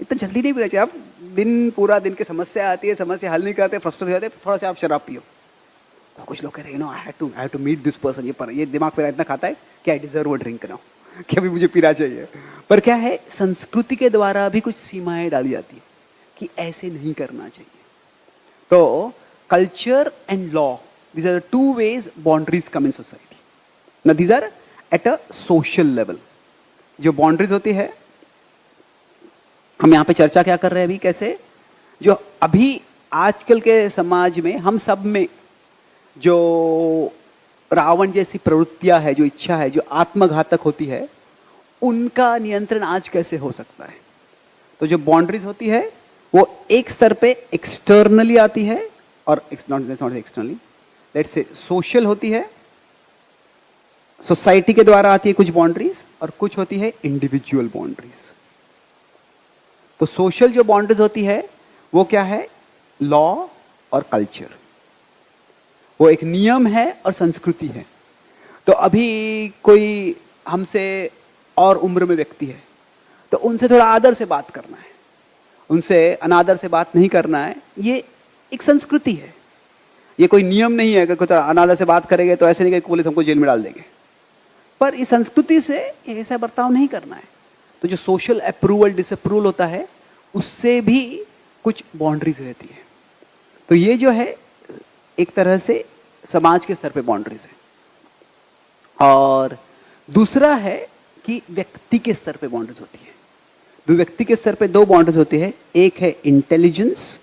इतना जल्दी नहीं पीना चाहिए। आप पूरा दिन की समस्या आती है, समस्या हल नहीं करते, फ्रस्ट्रेट हो जाते, थोड़ा सा आप शराब पियो। तो कुछ लोग कहते हैं no I have to meet this person, ये दिमाग मेरा इतना खाता है कि I deserve a drink now, कि अभी मुझे पीना चाहिए। पर क्या है, संस्कृति के द्वारा भी कुछ सीमाएं डाली जाती है कि ऐसे नहीं करना चाहिए। तो culture and law, these are the two ways boundaries come in society. Now these are at a social level. जो boundaries होती है, हम यहाँ पे चर्चा क्या कर रहे हैं अभी, कैसे जो अभी आजकल के समाज में हम सब में जो रावण जैसी प्रवृत्तियां है, जो इच्छा है, जो आत्मघातक होती है, उनका नियंत्रण आज कैसे हो सकता है। तो जो बाउंड्रीज होती है वो एक स्तर पे एक्सटर्नली आती है, और not externally, let's say social होती है, सोसाइटी के द्वारा आती है कुछ बाउंड्रीज, और कुछ होती है इंडिविजुअल बाउंड्रीज। तो सोशल जो बाउंड्रीज होती है वो क्या है, लॉ और कल्चर, वो एक नियम है और संस्कृति है। तो अभी कोई हमसे और उम्र में व्यक्ति है तो उनसे थोड़ा आदर से बात करना है, उनसे अनादर से बात नहीं करना है, ये एक संस्कृति है, ये कोई नियम नहीं है। अगर अनादर से बात करेंगे तो ऐसे नहीं कि पुलिस हमको जेल में डाल देंगे, पर इस संस्कृति से ऐसा बर्ताव नहीं करना है। तो जो सोशल अप्रूवल डिसअप्रूवल होता है उससे भी कुछ बाउंड्रीज रहती है। तो ये जो है एक तरह से समाज के स्तर पे बाउंड्रीज है। और दूसरा है कि व्यक्ति के स्तर पे बाउंड्रीज होती है। दो व्यक्ति के स्तर पे दो बाउंड्रीज होती है, एक है इंटेलिजेंस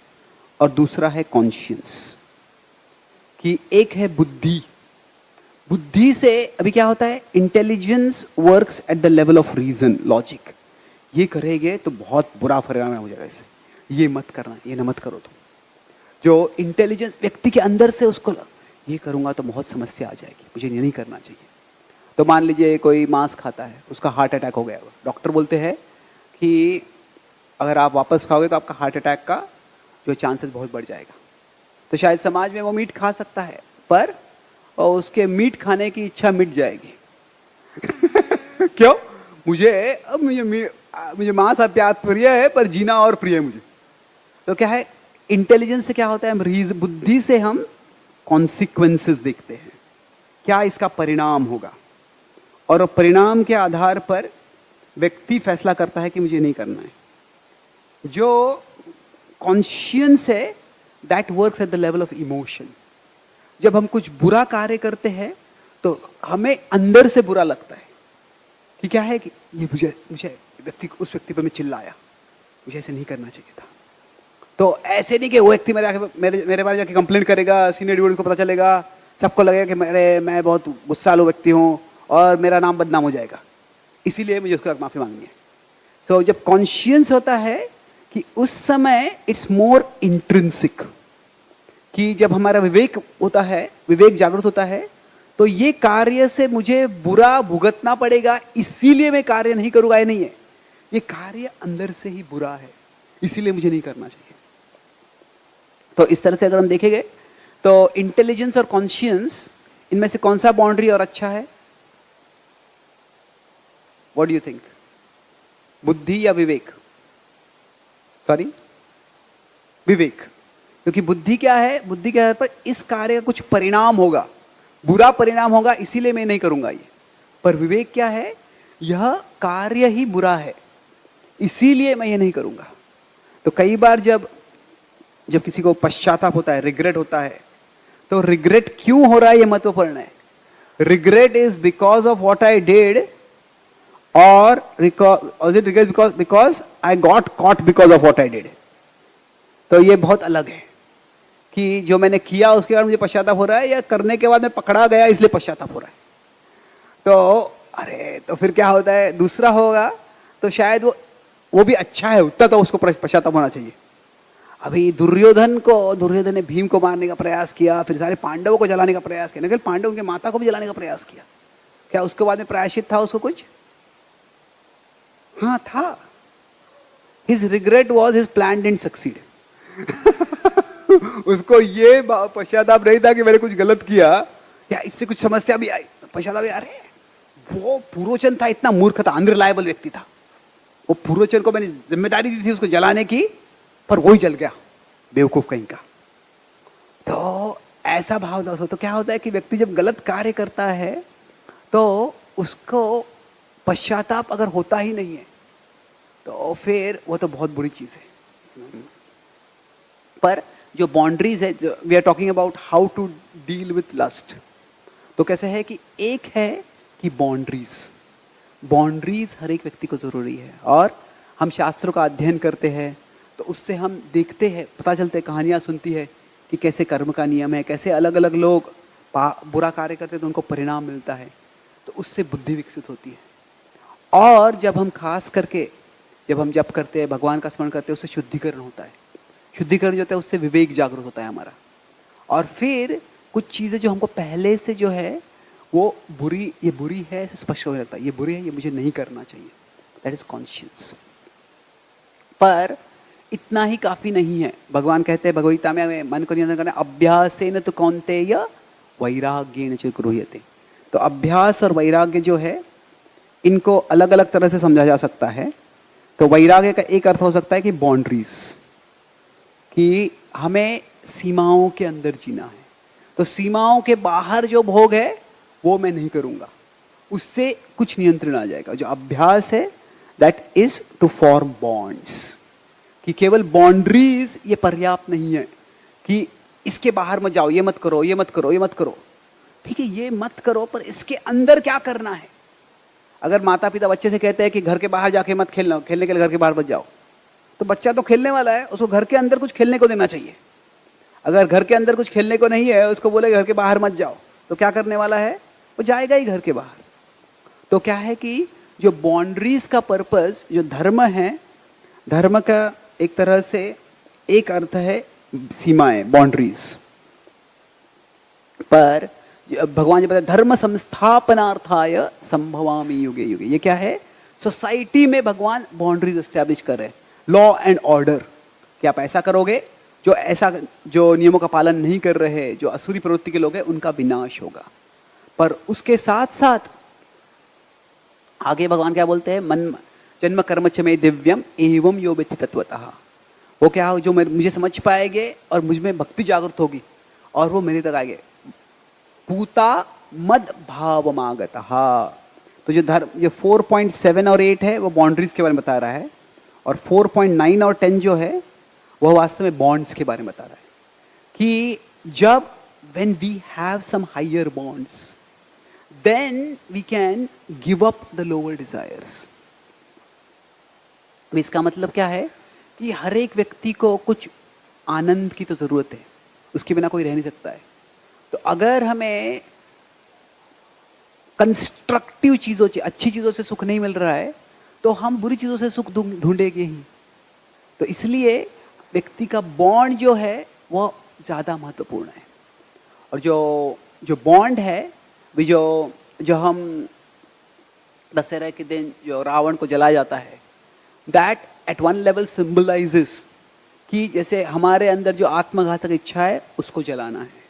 और दूसरा है कॉन्शियंस। कि एक है बुद्धि, बुद्धि से अभी क्या होता है, intelligence works at the level of reason, logic. ये करेंगे तो बहुत बुरा परिणाम हो जाएगा, इससे ये मत करना, ये ना मत करो। तुम जो इंटेलिजेंस व्यक्ति के अंदर से उसको ये करूंगा तो बहुत समस्या आ जाएगी, मुझे ये नहीं करना चाहिए। तो मान लीजिए कोई मांस खाता है, उसका हार्ट अटैक हो गया, डॉक्टर बोलते हैं कि अगर आप वापस खाओगे तो आपका हार्ट अटैक का जो चांसेस बहुत बढ़ जाएगा। तो शायद समाज में वो मीट खा सकता है, पर और उसके मीट खाने की इच्छा मिट जाएगी। क्यों? मुझे मांस प्यार प्रिय है, पर जीना और प्रिय है मुझे। तो क्या है, इंटेलिजेंस से क्या होता है, बुद्धि से हम कॉन्सिक्वेंसेस देखते हैं, क्या इसका परिणाम होगा, और परिणाम के आधार पर व्यक्ति फैसला करता है कि मुझे नहीं करना है। जो कॉन्शियंस है that works at the level of emotion. जब हम कुछ बुरा कार्य करते हैं तो हमें अंदर से बुरा लगता है कि क्या है कि ये मुझे उस व्यक्ति पर मैं चिल्लाया, मुझे ऐसे नहीं करना चाहिए था। तो ऐसे नहीं कि वो व्यक्ति मेरे बारे जाके कंप्लेंट करेगा, सीनियर डिवोटी को पता चलेगा, सबको लगेगा कि मैं बहुत गुस्सालू व्यक्ति हूँ और मेरा नाम बदनाम हो जाएगा, इसीलिए मुझे उसको माफी मांगनी है। सो जब कॉन्शियंस होता है कि उस समय इट्स मोर इंट्रिंसिक, कि जब हमारा विवेक होता है, विवेक जागृत होता है, तो ये कार्य से मुझे बुरा भुगतना पड़ेगा, इसीलिए मैं कार्य नहीं करूंगा, ये नहीं है, ये कार्य अंदर से ही बुरा है, इसीलिए मुझे नहीं करना चाहिए। तो इस तरह से अगर हम देखेंगे तो इंटेलिजेंस और कॉन्शियंस, इनमें से कौन सा बाउंड्री और अच्छा है? What do you think? बुद्धि या विवेक? सॉरी, विवेक। क्योंकि बुद्धि क्या है, बुद्धि के आधार पर इस कार्य का कुछ परिणाम होगा, बुरा परिणाम होगा, इसीलिए मैं नहीं करूंगा ये। पर विवेक क्या है, यह कार्य ही बुरा है इसीलिए मैं ये नहीं करूंगा। तो कई बार जब किसी को पश्चाताप होता है, रिग्रेट होता है, तो रिग्रेट क्यों हो रहा है ये महत्वपूर्ण है। Regret is because of what I did, और is it regret because I got caught because of what I did. तो ये बहुत अलग है कि जो मैंने किया उसके बाद मुझे पश्चाताप हो रहा है, या करने के बाद मैं पकड़ा गया इसलिए पश्चाताप हो रहा है। तो अरे तो फिर क्या होता है, दूसरा होगा तो शायद वो भी अच्छा है, उतना तो उसको पश्चाताप होना चाहिए। अभी दुर्योधन ने भीम को मारने का प्रयास किया, फिर सारे पांडवों को जलाने का प्रयास किया, लेकिन पांडव उनके माता को भी जलाने का प्रयास किया। क्या उसके बाद में प्रायश्चित था उसको कुछ? हाँ था। His regret was his plan didn't succeed. उसको ये पश्चाताप नहीं था कि मैंने कुछ गलत किया या इससे कुछ समस्या भी आई, पश्चाताप अरे वो पूर्वचन था, इतना मूर्ख था, अनरिलायबल व्यक्ति था। वो पूर्वचन को मैंने जिम्मेदारी दी थी उसको जलाने की, पर वो ही जल गया, बेवकूफ कहीं का। तो ऐसा भाव था। तो क्या होता है कि व्यक्ति जब गलत कार्य करता है तो उसको पश्चाताप अगर होता ही नहीं है तो फिर वो तो बहुत बुरी चीज है। पर जो बाउंड्रीज है, जो we are talking about how to deal with lust, तो कैसे है कि एक है कि बाउंड्रीज हर एक व्यक्ति को जरूरी है। और हम शास्त्रों का अध्ययन करते हैं तो उससे हम देखते हैं, पता चलते, कहानियां सुनती है कि कैसे कर्म का नियम है, कैसे अलग अलग लोग बुरा कार्य करते हैं तो उनको परिणाम मिलता है। तो उससे बुद्धि विकसित होती है। और जब हम खास करके जब हम जप करते हैं, भगवान का स्मरण करते हैं, उससे शुद्धिकरण होता है। शुद्धिकरण जो होता है उससे विवेक जागरूक होता है हमारा। और फिर कुछ चीज़ें जो हमको पहले से जो है वो ये बुरी है, स्पष्ट होने लगता है, ये बुरी है, ये मुझे नहीं करना चाहिए। That is conscious. पर इतना ही काफी नहीं है। भगवान कहते हैं भगवद्गीता में, मन को नियंत्रण करना अभ्यासेन तु कौन्तेय वैराग्येन च गृह्यते। तो अभ्यास और वैराग्य जो है इनको अलग अलग तरह से समझा जा सकता है। तो वैराग्य का एक अर्थ हो सकता है कि बाउंड्रीज, कि हमें सीमाओं के अंदर जीना है। तो सीमाओं के बाहर जो भोग है वो मैं नहीं करूंगा, उससे कुछ नियंत्रण आ जाएगा। जो अभ्यास है that is to form bonds, कि केवल बाउंड्रीज ये पर्याप्त नहीं है कि इसके बाहर मत जाओ, ये मत करो, ये मत करो, ये मत करो। ठीक है, ये मत करो, पर इसके अंदर क्या करना है। अगर माता पिता बच्चे से कहते हैं कि घर के बाहर जाके मत खेलना, खेलने के लिए घर के बाहर मत जाओ, तो बच्चा तो खेलने वाला है, उसको घर के अंदर कुछ खेलने को देना चाहिए। अगर घर के अंदर कुछ खेलने को नहीं है, उसको बोले घर के बाहर मत जाओ, तो क्या करने वाला है, वो जाएगा ही घर के बाहर। तो क्या है कि जो बाउंड्रीज का पर्पस, जो धर्म है, धर्म का एक तरह से एक अर्थ है सीमाएं, बाउंड्रीज। पर भगवान जी बताते धर्म संस्थापनार्थाय संभवामि युगे युगे। ये क्या है, सोसाइटी में भगवान बाउंड्रीज एस्टैब्लिश कर रहे हैं, लॉ एंड ऑर्डर, कि आप ऐसा करोगे, जो नियमों का पालन नहीं कर रहे, जो असुरी प्रवृत्ति के लोग हैं, उनका विनाश होगा। पर उसके साथ साथ आगे भगवान क्या बोलते हैं, मन जन्म कर्म च में दिव्यम एवं यो वेत्ति तत्वतः। वो क्या हो, जो मुझे समझ पाएंगे और मुझ में भक्ति जागृत होगी और वो मेरे तक आएंगे। पूता मद भावमागतः। तो जो धर्म, जो 4.7 और 8 है वो बाउंड्रीज के बारे में बता रहा है, और 4.9 और 10 जो है वह वास्तव में बॉन्ड्स के बारे में बता रहा है। कि जब when we have some higher bonds, then we can give up the lower desires. इसका मतलब क्या है कि हर एक व्यक्ति को कुछ आनंद की तो जरूरत है, उसके बिना कोई रह नहीं सकता है। तो अगर हमें कंस्ट्रक्टिव चीजों से, अच्छी चीजों से सुख नहीं मिल रहा है, तो हम बुरी चीजों से सुख ढूंढेंगे ही। तो इसलिए व्यक्ति का बॉन्ड जो है वो ज्यादा महत्वपूर्ण है। और जो बॉन्ड है, जो हम दशहरा के दिन जो रावण को जलाया जाता है, that at one level symbolizes कि जैसे हमारे अंदर जो आत्मघातक इच्छा है उसको जलाना है।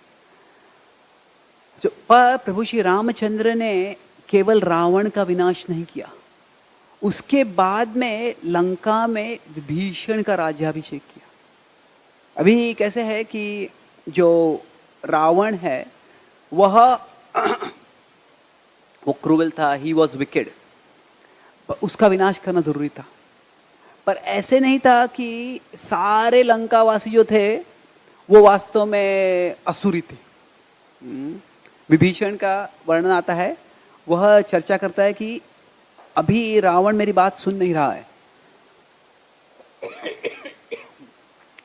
पर प्रभु श्री रामचंद्र ने केवल रावण का विनाश नहीं किया, उसके बाद में लंका में विभीषण का राज्याभिषेक किया। अभी कैसे है कि जो रावण है वह वो क्रूवल था, ही वॉज विकेड, उसका विनाश करना जरूरी था। पर ऐसे नहीं था कि सारे लंकावासी जो थे वो वास्तव में असुरी थे। विभीषण का वर्णन आता है, वह चर्चा करता है कि अभी रावण मेरी बात सुन नहीं रहा है,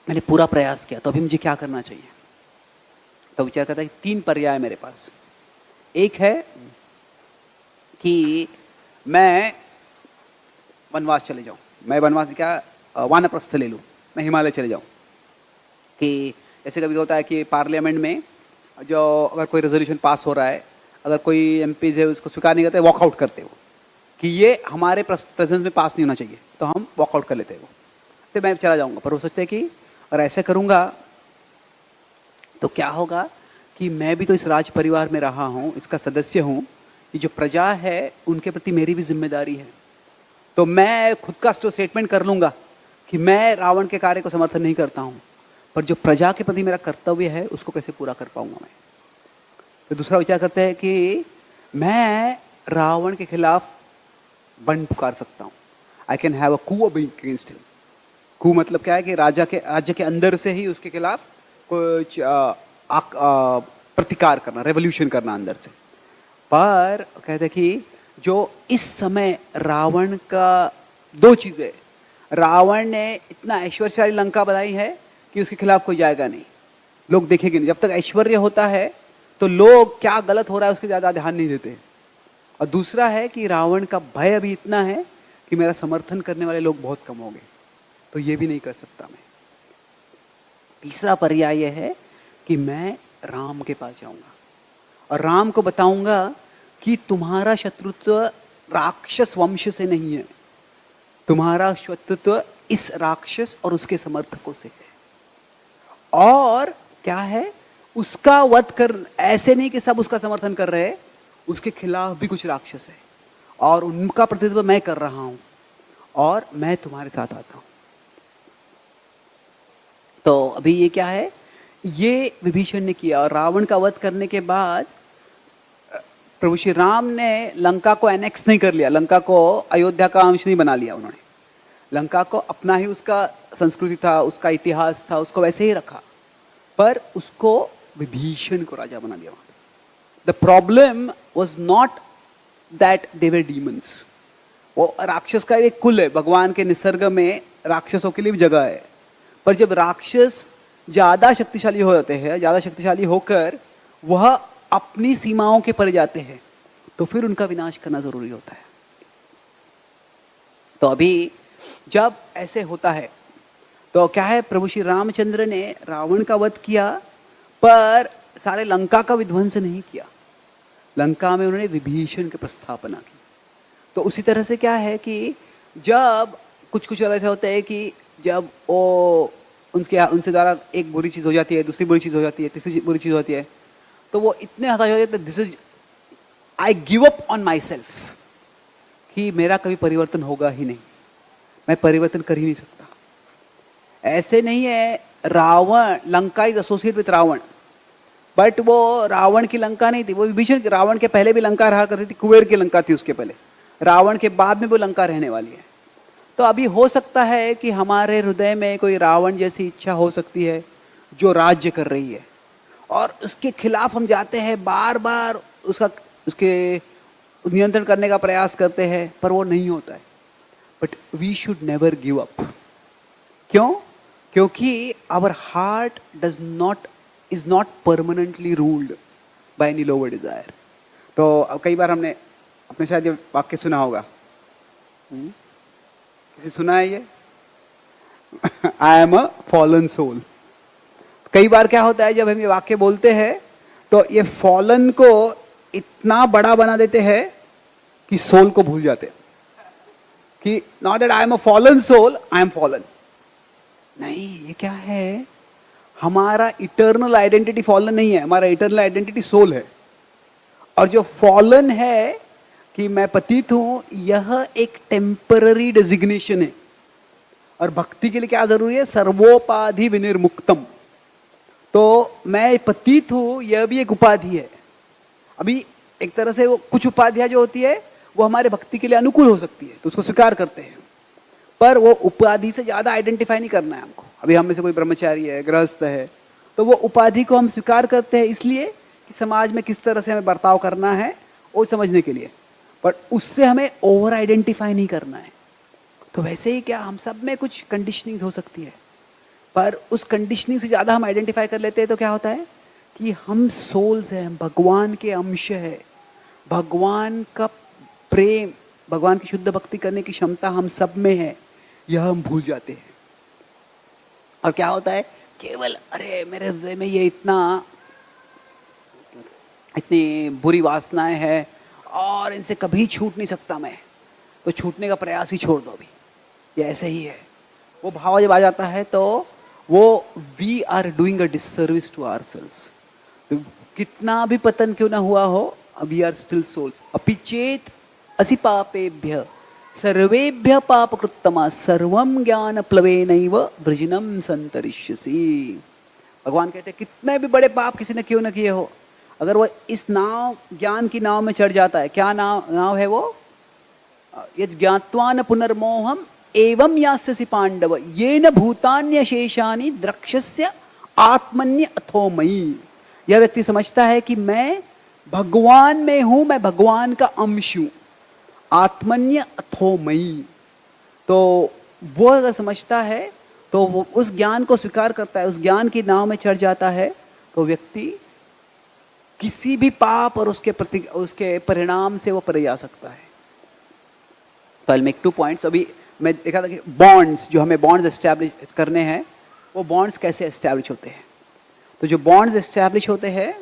मैंने पूरा प्रयास किया, तो अभी मुझे क्या करना चाहिए। तो विचार करता है कि 3 पर्याय मेरे पास। एक है कि मैं वनवास चले जाऊं, मैं वनवास क्या वानप्रस्थ ले लूं, मैं हिमालय चले जाऊं। कि ऐसे कभी होता है कि पार्लियामेंट में जो अगर कोई रेजोल्यूशन पास हो रहा है, अगर कोई एमपीज है उसको स्वीकार नहीं करते, वॉकआउट करते हो कि ये हमारे प्रेजेंस में पास नहीं होना चाहिए, तो हम वॉकआउट कर लेते हैं। वो से मैं चला जाऊंगा, पर वो सोचते हैं कि अगर ऐसे करूंगा तो क्या होगा कि मैं भी तो इस राज परिवार में रहा हूं, इसका सदस्य हूं, ये जो प्रजा है उनके प्रति मेरी भी जिम्मेदारी है। तो मैं खुद का स्टेटमेंट कर लूंगा कि मैं रावण के कार्य को समर्थन नहीं करता हूं, पर जो प्रजा के प्रति मेरा कर्तव्य है उसको कैसे पूरा कर पाऊंगा मैं। तो दूसरा विचार करते हैं कि मैं रावण के खिलाफ बंड पुकार सकता हूं, I can have a coup against him. Coup मतलब क्या है कि राज्य के अंदर से ही उसके खिलाफ कुछ प्रतिकार करना, रेवोल्यूशन करना अंदर से। पर कहते हैं कि जो इस समय रावण का 2 चीजें, रावण ने इतना ऐश्वर्यशाली लंका बनाई है कि उसके खिलाफ कोई जाएगा नहीं, लोग देखेंगे नहीं। जब तक ऐश्वर्य होता है तो लोग क्या गलत हो रहा है उसके ज्यादा ध्यान नहीं देते। और दूसरा है कि रावण का भय अभी इतना है कि मेरा समर्थन करने वाले लोग बहुत कम हो गए, तो ये भी नहीं कर सकता मैं। तीसरा पर्याय यह है कि मैं राम के पास जाऊंगा और राम को बताऊंगा कि तुम्हारा शत्रुत्व राक्षस वंश से नहीं है, तुम्हारा शत्रुत्व इस राक्षस और उसके समर्थकों से है। और क्या है, उसका वध कर, ऐसे नहीं कि सब उसका समर्थन कर रहे हैं, उसके खिलाफ भी कुछ राक्षस है और उनका प्रतिनिधित्व मैं कर रहा हूं और मैं तुम्हारे साथ आता हूं। तो अभी ये क्या है, ये विभीषण ने किया। और रावण का वध करने के बाद प्रभु श्री राम ने लंका को एनेक्स नहीं कर लिया, लंका को अयोध्या का अंश नहीं बना लिया। उन्होंने लंका को अपना ही, उसका संस्कृति था, उसका इतिहास था, उसको वैसे ही रखा, पर उसको विभीषण को राजा बना दिया। The problem was not that they were demons. वो राक्षस का एक कुल है, भगवान के निसर्ग में राक्षसों के लिए भी जगह है। पर जब राक्षस ज्यादा शक्तिशाली हो जाते हैं, ज्यादा शक्तिशाली होकर वह अपनी सीमाओं के परे जाते हैं, तो फिर उनका विनाश करना जरूरी होता है। तो अभी जब ऐसे होता है तो क्या है, प्रभु श्री रामचंद्र ने रावण का वध किया पर सारे लंका का विध्वंस नहीं किया, लंका में उन्होंने विभीषण की प्रस्थापना की। तो उसी तरह से क्या है कि जब कुछ ऐसा होता है कि जब वो उनसे द्वारा एक बुरी चीज हो जाती है, दूसरी बुरी चीज हो जाती है, तीसरी बुरी चीज होती है, तो वो इतने हताश हो जाते हैं, this is I give up on my self, कि मेरा कभी परिवर्तन होगा ही नहीं, मैं परिवर्तन कर ही नहीं सकता। ऐसे नहीं है, Ravana, Lanka is associate with Ravana, but वो रावण की लंका नहीं थी, वो विभीषण, रावण के पहले भी लंका रहा करती थी, कुबेर की लंका थी उसके पहले, रावण के बाद में वो लंका रहने वाली है। तो अभी हो सकता है कि हमारे हृदय में कोई रावण जैसी इच्छा हो सकती है जो राज्य कर रही है, और उसके खिलाफ हम जाते हैं, बार बार उसके नियंत्रण करने का प्रयास करते हैं, पर वो नहीं होता है। But we should never give up. क्यों? क्योंकि our heart is not permanently ruled by any lower desire. तो कई बार आपने शायद ये वाक्य सुना होगा, किसी सुना है ये? I am a fallen soul. कई बार क्या होता है, जब हम ये वाक्य बोलते हैं तो ये फॉलन को इतना बड़ा बना देते हैं कि सोल को भूल जाते हैं, कि not that I am a fallen soul, I am fallen. नहीं, ये क्या है, हमारा इटर्नल आइडेंटिटी फॉलन नहीं है, हमारा इटर्नल आइडेंटिटी सोल है। और जो फॉलन है कि मैं पतित हूं, यह एक टेम्पररी डेजिग्नेशन है। और भक्ति के लिए क्या जरूरी है? सर्वोपाधि विनिर्मुक्तम। तो मैं पतित हूं, यह भी एक उपाधि है। अभी एक तरह से वो कुछ उपाधियां जो होती है वो हमारे भक्ति के लिए अनुकूल हो सकती है, तो उसको स्वीकार करते हैं, पर वो उपाधि से ज्यादा आइडेंटिफाई नहीं करना है हमको। अभी हम में से कोई ब्रह्मचारी है, गृहस्थ है, तो वो उपाधि को हम स्वीकार करते हैं इसलिए कि समाज में किस तरह से हमें बर्ताव करना है वो समझने के लिए, पर उससे हमें ओवर आइडेंटिफाई नहीं करना है। तो वैसे ही क्या हम सब में कुछ कंडीशनिंग हो सकती है, पर उस कंडीशनिंग से ज्यादा हम आइडेंटिफाई कर लेते हैं तो क्या होता है कि हम सोल्स हैं, भगवान के अंश है, भगवान का प्रेम, भगवान की शुद्ध भक्ति करने की क्षमता हम सब में है, यह हम भूल जाते हैं। और क्या होता है, केवल अरे मेरे हृदय में ये इतनी बुरी वासनाएं हैं और इनसे कभी छूट नहीं सकता मैं, तो छूटने का प्रयास ही छोड़ दो अभी, ये ऐसे ही है। वो भाव जब आ जाता है तो वो we are doing a disservice to ourselves. तो कितना भी पतन क्यों ना हुआ हो, वी आर स्टिल सोल्स। अपि चेत असि पापेभ्य सर्वेभ्य पापकृत्तमा सर्वम ज्ञान प्लवेनैव वृजिनम संतरिष्यसि। भगवान कहते हैं कितने भी बड़े पाप किसी ने क्यों न किए हो, अगर वो इस नाव, ज्ञान की नाव में चढ़ जाता है, क्या नाव है वो? यत् ज्ञात्वा न पुनर्मोहम एवं यास्यसि पांडव येन भूतान्य शेषानि द्रक्ष्यस्य आत्मन्य अथो मयि। यह व्यक्ति समझता है कि मैं भगवान में हूं, मैं भगवान का अंश हूं, आत्मन्य अथो मयि। तो वो अगर समझता है तो वो उस ज्ञान को स्वीकार करता है, उस ज्ञान की नाव में चढ़ जाता है, तो व्यक्ति किसी भी पाप और उसके परिणाम से वो परे जा सकता है। तो आई मेक 2 पॉइंट्स। अभी मैं देखा था कि बॉन्ड्स, जो हमें बॉन्ड्स एस्टैब्लिश करने हैं, वो बॉन्ड्स कैसे एस्टैब्लिश होते हैं। तो जो बॉन्ड्स एस्टैब्लिश होते हैं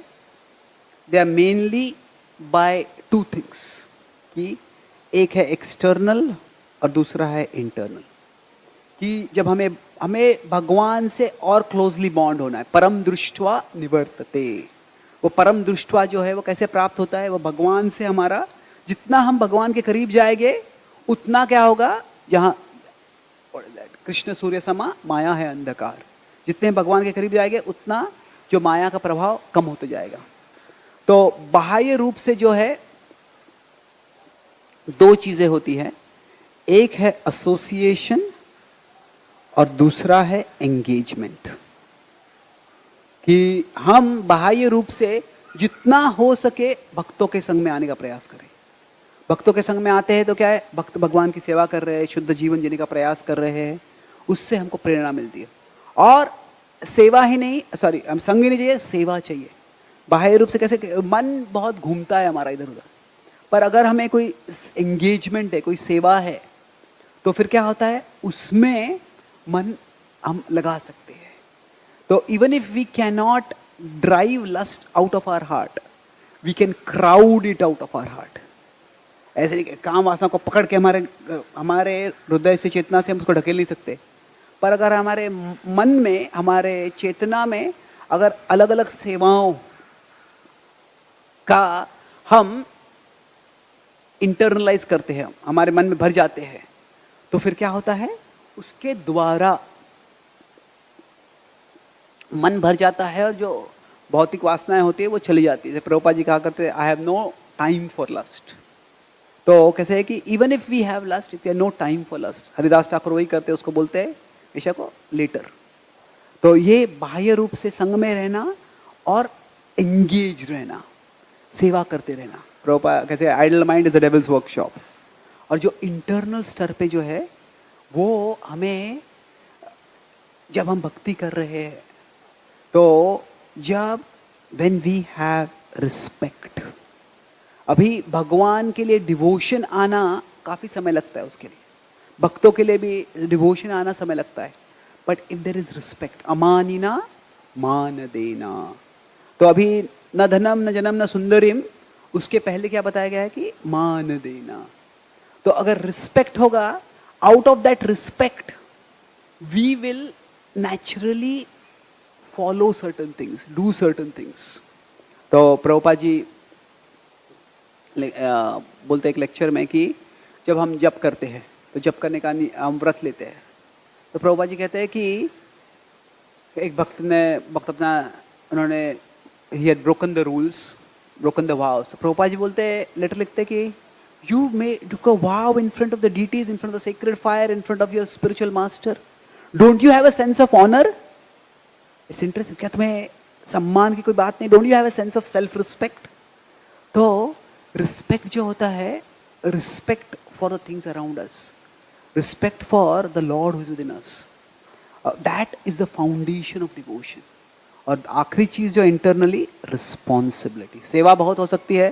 they are mainly by 2 things, कि एक है एक्सटर्नल और दूसरा है इंटरनल। कि जब हमें भगवान से और क्लोजली बॉन्ड होना है, परम दृष्ट्वा निवर्तते। वो परम दृष्ट्वा जो है वो कैसे प्राप्त होता है? वो भगवान से हमारा, जितना हम भगवान के करीब जाएंगे उतना क्या होगा, जहां कृष्ण सूर्य समा माया है अंधकार, जितने भगवान के करीब जाएंगे उतना जो माया का प्रभाव कम होते जाएगा। तो बाह्य रूप से जो है 2 चीजें होती है, एक है एसोसिएशन और दूसरा है एंगेजमेंट। कि हम बाह्य रूप से जितना हो सके भक्तों के संग में आने का प्रयास करें। भक्तों के संग में आते हैं तो क्या है, भक्त भगवान की सेवा कर रहे हैं, शुद्ध जीवन जीने का प्रयास कर रहे हैं, उससे हमको प्रेरणा मिलती है। और सेवा ही नहीं, सॉरी, हम संग ही नहीं चाहिए, सेवा चाहिए। बाह्य रूप से कैसे, मन बहुत घूमता है हमारा इधर उधर, पर अगर हमें कोई एंगेजमेंट है, कोई सेवा है, तो फिर क्या होता है, उसमें मन हम लगा सकते हैं। तो even if we can not drive lust out of our heart, we can crowd it out of our heart. ऐसे नहीं काम वासना को पकड़ के हमारे हृदय से, चेतना से हम उसको ढकेल नहीं सकते, पर अगर हमारे मन में, हमारे चेतना में अगर अलग अलग सेवाओं का हम इंटरनलाइज करते हैं, हमारे मन में भर जाते हैं, तो फिर क्या होता है, उसके द्वारा मन भर जाता है और जो भौतिक वासनाएं होती है वो चली जाती है। जैसे प्रभुपाद जी कहा करते हैं, I have no time for lust. तो कैसे है कि even if we have lust, if we have no time for lust, Haridas Thakur वही करते हैं, उसको बोलते हैं विषय को लेटर। तो ये बाह्य रूप से संग में रहना और एंगेज रहना, सेवा करते रहना। प्रभुपाद कैसे, idle mind is the devil's workshop. और जो इंटरनल स्तर पे जो है वो हमें, जब हम भक्ति कर रहे हैं तो जब व्हेन वी हैव रिस्पेक्ट, अभी भगवान के लिए डिवोशन आना काफी समय लगता है, उसके लिए भक्तों के लिए भी डिवोशन आना समय लगता है, but if there is respect, अमानिना मान देना। तो अभी न धनम न जनम न सुंदरिम, उसके पहले क्या बताया गया है कि मान देना। तो अगर रिस्पेक्ट होगा, out of that respect we will naturally follow certain things, do certain things. तो प्रभुपाद जी बोलते एक लेक्चर में कि जब हम जप करते हैं तो जप करने का हम व्रत लेते हैं, तो प्रभुपाद जी कहते हैं कि एक भक्त अपना उन्होंने he had broken the rules, broken the vows. तो प्रभुपाद जी बोलते हैं, लेटर लिखते हैं कि you took a vow in front of the deities, in front of the sacred fire, in front of your spiritual master. Don't you have a sense of honor? It's interesting. क्या तुम्हें सम्मान की कोई बात नहीं? Don't you have a sense of self respect? तो respect जो होता है, respect for the things around us, respect for the Lord who is within us. That is the foundation of devotion. और आखिरी चीज जो इंटरनली रिस्पॉन्सिबिलिटी. सेवा बहुत हो सकती है,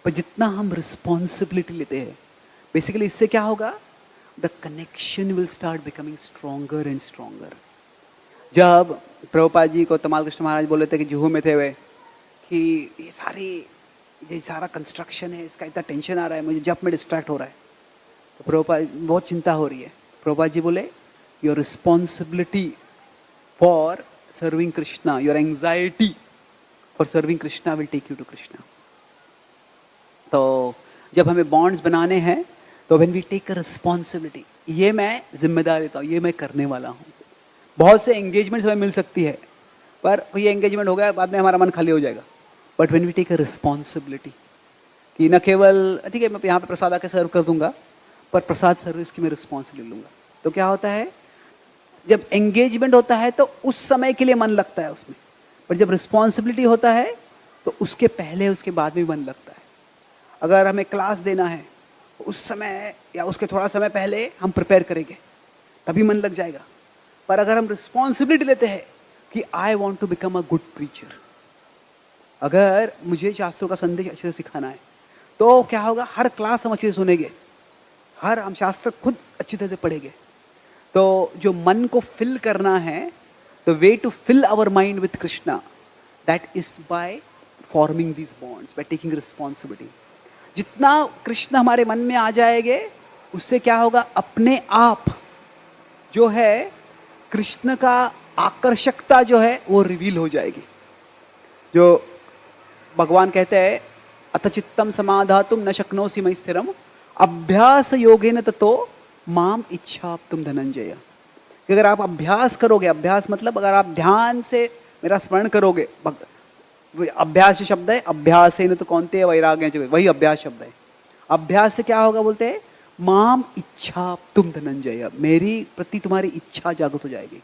पर जितना हम रिस्पॉन्सिबिलिटी लेते हैं, बेसिकली इससे क्या होगा, the connection will start becoming stronger and stronger. जब प्रभुपाद जी को तमाल कृष्ण महाराज बोले थे कि जुहू में थे वे, कि ये सारा कंस्ट्रक्शन है, इसका इतना टेंशन आ रहा है, मुझे जब में डिस्ट्रैक्ट हो रहा है. तो प्रभुपाद बहुत चिंता हो रही है. प्रभुपाद जी बोले, your responsibility for serving Krishna, your anxiety for serving Krishna will take you to Krishna. तो जब हमें बॉन्ड्स बनाने हैं, तो when we take a responsibility, ये मैं जिम्मेदार लेता हूँ, ये मैं करने वाला हूँ. बहुत से एंगेजमेंट्स हमें मिल सकती है, पर ये एंगेजमेंट हो गया, बाद में हमारा मन खाली हो जाएगा. But when we take a responsibility, कि न केवल ठीक है मैं यहाँ पे प्रसाद आके सर्व कर दूंगा, पर प्रसाद सर्विस की मैं रिस्पॉन्सिबिलिटी लूँगा. तो क्या होता है, जब एंगेजमेंट होता है तो उस समय के लिए मन लगता है उसमें, पर जब रिस्पॉन्सिबिलिटी होता है तो उसके पहले उसके बाद भी मन लगता है. अगर हमें क्लास देना है, उस समय या उसके थोड़ा समय पहले हम प्रिपेयर करेंगे, तभी मन लग जाएगा. पर अगर हम रिस्पॉन्सिबिलिटी लेते हैं कि I want to become a good preacher, अगर मुझे शास्त्रों का संदेश अच्छे से सिखाना है, तो क्या होगा, हर क्लास हम अच्छे से सुनेंगे, हम शास्त्र खुद अच्छी तरह से पढ़ेंगे. तो जो मन को फिल करना है, the way to fill our mind with Krishna, that is by forming these bonds, by taking responsibility. जितना कृष्ण हमारे मन में आ जाएंगे, उससे क्या होगा, अपने आप जो है कृष्ण का आकर्षकता जो है वो रिवील हो जाएगी. जो भगवान कहते हैं, अथ चित्तम समाधातुम न शक्नोसि मयि स्थिरम अभ्यास योगेन ततो माम इच्छा तुम धनंजय. कि अगर आप अभ्यास करोगे, अभ्यास मतलब अगर आप ध्यान से मेरा स्मरण करोगे, अभ्यास जो शब्द है, अभ्यास है न तो कौनते वैराग्य, वही अभ्यास शब्द है. अभ्यास से क्या होगा, बोलते हैं माम इच्छा तुम धनंजय, मेरी प्रति तुम्हारी इच्छा जागृत हो जाएगी.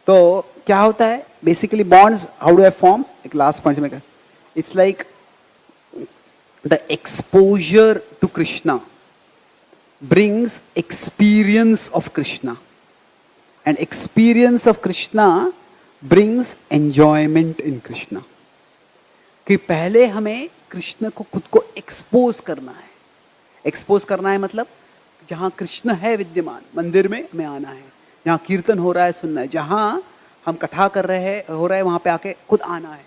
तो क्या होता है, basically bonds how do I form, एक लास्ट पॉइंट में कहा, it's like the exposure to Krishna brings experience of Krishna, and experience of Krishna brings enjoyment in Krishna. कि पहले हमें कृष्ण को खुद को एक्सपोज करना है. एक्सपोज करना है मतलब जहाँ कृष्ण है विद्यमान, मंदिर में हमें आना है, जहाँ कीर्तन हो रहा है सुनना है, जहाँ हम कथा कर रहे हैं हो रहा है वहाँ पे आके खुद आना है.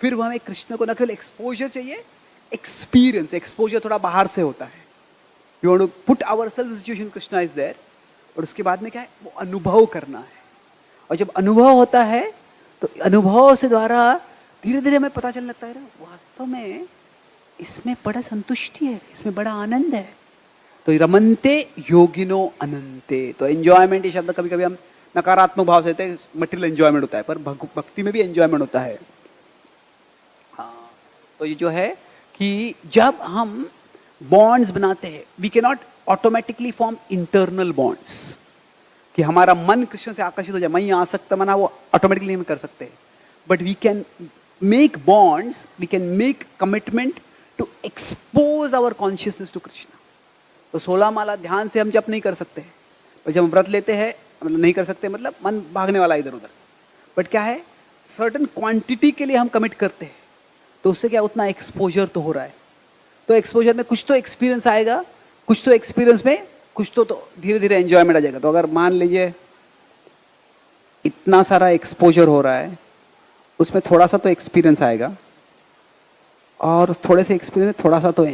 फिर वो हमें कृष्ण को न केवल एक्सपोजर चाहिए, एक्सपीरियंस. एक्सपोजर थोड़ा बाहर से होता है, We want to put ourselves in the situation Krishna is there. और उसके बाद में क्या है, वो अनुभव करना है. और जब अनुभव होता है तो अनुभव से द्वारा धीरे धीरे हमें पता चलने लगता है, वास्तव में इसमें बड़ा संतुष्टि है, इसमें बड़ा आनंद है. तो रमन्ते योगिनो अनंते. तो एंजॉयमेंट ये शब्द कभी कभी हम नकारात्मक भाव से लेते हैं, मटेरियल एंजॉयमेंट होता है, पर भक्ति में भी एंजॉयमेंट होता है. हाँ, तो ये जो है कि जब हम बॉन्ड्स बनाते हैं, we can not automatically form internal bonds, कि हमारा मन कृष्ण से आकर्षित हो जाए, मैं आसक्त मना, वो ऑटोमेटिकली हम कर सकते हैं. But we can make bonds, we can make commitment to expose our consciousness to Krishna. तो 16 माला ध्यान से हम जप नहीं कर सकते, और जब हम व्रत लेते हैं मतलब नहीं कर सकते, मतलब मन भागने वाला इधर उधर. बट क्या है, सर्टन क्वांटिटी के लिए हम कमिट करते हैं, तो उससे क्या उतना एक्सपोजर तो हो रहा है. तो एक्सपोजर में कुछ तो एक्सपीरियंस आएगा, कुछ तो एक्सपीरियंस में कुछ तो धीरे धीरे एंजॉयमेंट आ जाएगा. तो अगर मान लीजिए इतना सारा एक्सपोजर हो रहा है, उसमें थोड़ा सा तो एक्सपीरियंस आएगा, और थोड़े से एक्सपीरियंस में थोड़ा सा तो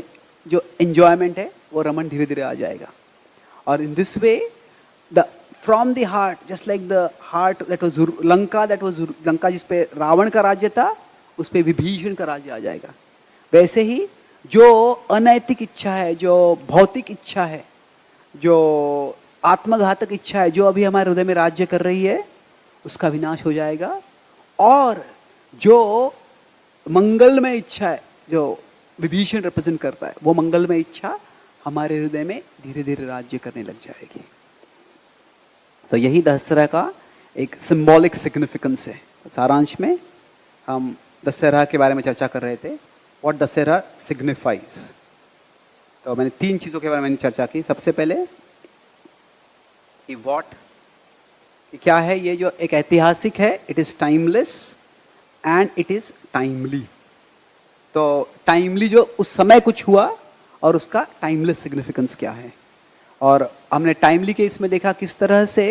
जो एंजॉयमेंट है वो रमन धीरे धीरे आ जाएगा. और in this way the from the heart, just like the heart that was Lanka, that was Lanka जिस पे रावण का राज्य था, उस पे विभीषण का राज्य आ जाएगा. वैसे ही जो अनैतिक इच्छा है, जो भौतिक इच्छा है, जो आत्मघातक इच्छा है जो अभी हमारे हृदय में राज्य कर रही है, उसका विनाश हो जाएगा। और जो मंगलमय इच्छा है, जो विभीषण रिप्रेजेंट करता है, वो मंगलमय इच्छा हमारे हृदय में धीरे धीरे राज्य करने लग जाएगी। तो यही दशहरा का एक सिंबॉलिक सिग्निफिकेंस है। सारांश में हम दशहरा के बारे में चर्चा कर रहे थे, व्हाट दशहरा सिग्निफाइज। तो मैंने 3 चीज़ों के बारे में चर्चा की। सबसे पहले कि व्हाट, कि क्या है ये जो एक ऐतिहासिक है, it is timeless and it is timely. तो टाइमली जो उस समय कुछ हुआ और उसका टाइमलेस सिग्निफिकेंस क्या है। और हमने टाइमली के इसमें देखा किस तरह से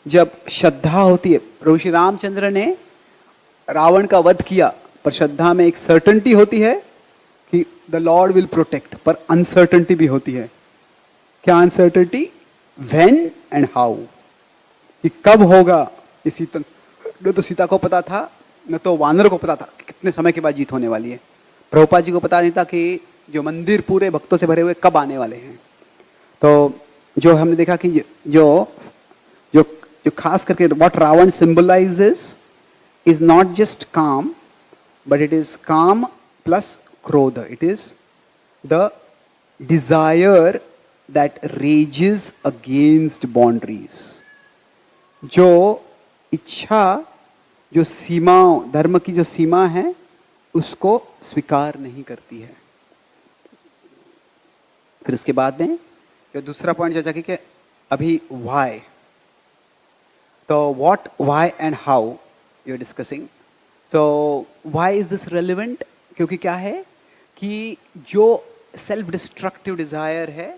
जब श्रद्धा होती है, प्रभु श्री रामचंद्र ने रावण का वध किया, पर श्रद्धा में एक सर्टेनिटी होती है कि द लॉर्ड विल प्रोटेक्ट, पर अनसर्टेनिटी भी होती है। क्या अनसर्टेनिटी? व्हेन एंड हाउ, कि कब होगा। न तो सीता को पता था, न तो वानर को पता था कि कितने समय के बाद जीत होने वाली है। प्रभुपाद जी को पता नहीं था कि जो मंदिर पूरे भक्तों से भरे हुए कब आने वाले हैं। तो जो हमने देखा कि जो जो जो खास करके what Ravana symbolises is not just kaam, but it is kaam plus krodh. It is the desire that rages against boundaries. जो इच्छा, जो सीमा, धर्म की जो सीमा है, उसको स्वीकार नहीं करती है। फिर उसके बाद में जो दूसरा पॉइंट चर्चा की कि अभी व्हाई, तो what, why and how you are discussing. So why is this relevant? क्योंकि क्या है कि जो सेल्फ डिस्ट्रक्टिव डिजायर है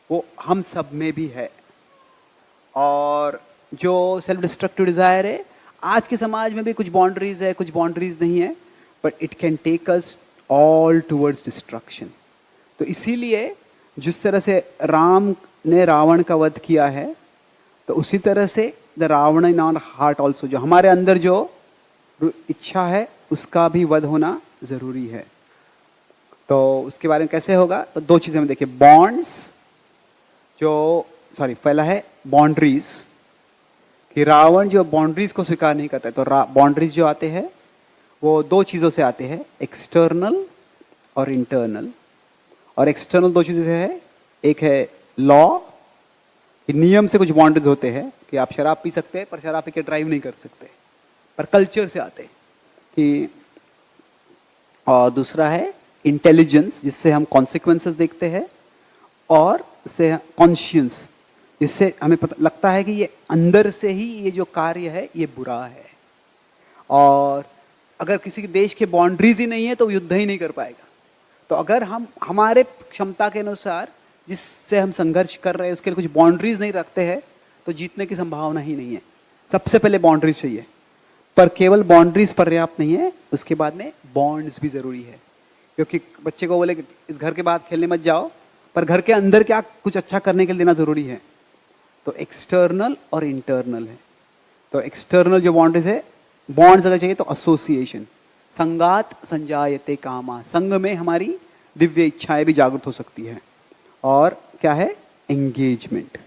वो हम सब में भी है। और जो सेल्फ डिस्ट्रक्टिव डिजायर है, आज के समाज में भी कुछ बाउंड्रीज है, कुछ बाउंड्रीज नहीं है, but it can take us all towards destruction. तो इसीलिए जिस तरह से राम ने रावण का वध किया है, तो उसी तरह से the Ravana in our heart also, जो हमारे अंदर जो इच्छा है उसका भी वध होना जरूरी है। तो उसके बारे में कैसे होगा? तो 2 चीजें हम देखिए, बॉन्ड्स, पहला है बाउंड्रीज, कि रावण जो बाउंड्रीज को स्वीकार नहीं करता है। तो बाउंड्रीज जो आते हैं वो 2 चीजों से आते हैं, एक्सटर्नल और इंटरनल। और एक्सटर्नल 2 चीजें है, एक है लॉ, नियम से कुछ बाउंड्रीज होते हैं कि आप शराब पी सकते हैं पर शराब पी के ड्राइव नहीं कर सकते, पर कल्चर से आते हैं कि। और दूसरा है इंटेलिजेंस, जिससे हम कॉन्सिक्वेंसेस देखते हैं, और से कॉन्शियंस, जिससे हमें पता लगता है कि ये अंदर से ही ये जो कार्य है ये बुरा है। और अगर किसी देश के बाउंड्रीज ही नहीं है तो वो युद्ध ही नहीं कर पाएगा। तो अगर हम हमारे क्षमता के अनुसार जिससे हम संघर्ष कर रहे हैं उसके लिए कुछ बाउंड्रीज नहीं रखते हैं, तो जीतने की संभावना ही नहीं है। सबसे पहले बाउंड्रीज चाहिए, पर केवल बाउंड्रीज पर्याप्त नहीं है, उसके बाद में बॉन्ड्स भी जरूरी है। क्योंकि बच्चे को बोले कि इस घर के बाहर खेलने मत जाओ, पर घर के अंदर क्या कुछ अच्छा करने के लिए देना जरूरी है। तो एक्सटर्नल और इंटरनल है। तो एक्सटर्नल जो बाउंड्रीज है, बॉन्ड्स अगर चाहिए तो एसोसिएशन, संगात संजायते कामा, संग में हमारी दिव्य इच्छाएं भी जागृत हो सकती है। और क्या है? एंगेजमेंट,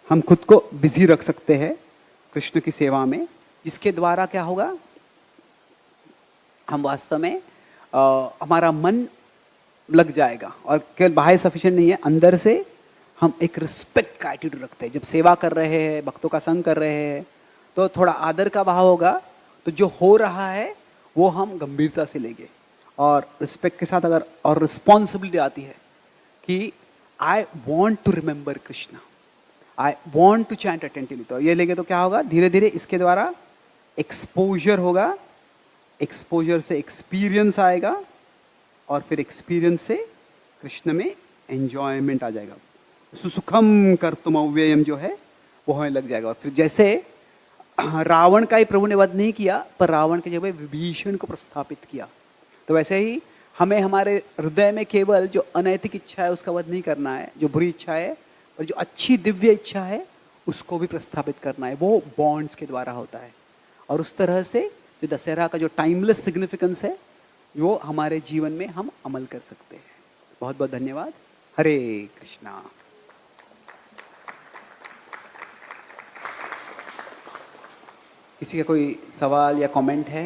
हम खुद को बिजी रख सकते हैं कृष्ण की सेवा में, जिसके द्वारा क्या होगा, हम वास्तव में हमारा मन लग जाएगा। और केवल बाहर सफिशिएंट नहीं है, अंदर से हम एक रिस्पेक्ट का एटीट्यूड रखते हैं। जब सेवा कर रहे हैं, भक्तों का संग कर रहे हैं, तो थोड़ा आदर का भाव होगा, तो जो हो रहा है वो हम गंभीरता से लेंगे। और रिस्पेक्ट के साथ अगर और रिस्पॉन्सिबिलिटी आती है कि I want to remember Krishna, I want to chant attentively, तो ये लेंगे तो क्या होगा, धीरे धीरे इसके द्वारा एक्सपोजर होगा, एक्सपोजर से एक्सपीरियंस आएगा, और फिर एक्सपीरियंस से कृष्ण में एंजॉयमेंट आ जाएगा। सुसुखम कर्तुम अव्ययम जो है वो होने लग जाएगा। और फिर जैसे रावण का ही प्रभु ने वध नहीं किया, पर रावण के जगह विभीषण को प्रस्थापित किया, तो वैसे ही हमें हमारे हृदय में केवल जो अनैतिक इच्छा है उसका वध नहीं करना है, जो बुरी इच्छा है, पर जो अच्छी दिव्य इच्छा है उसको भी प्रस्थापित करना है। वो बॉन्ड्स के द्वारा होता है। और उस तरह से जो दशहरा का जो टाइमलेस सिग्निफिकेंस है, वो हमारे जीवन में हम अमल कर सकते हैं। बहुत बहुत धन्यवाद। हरे कृष्णा। किसी का कोई सवाल या कमेंट है?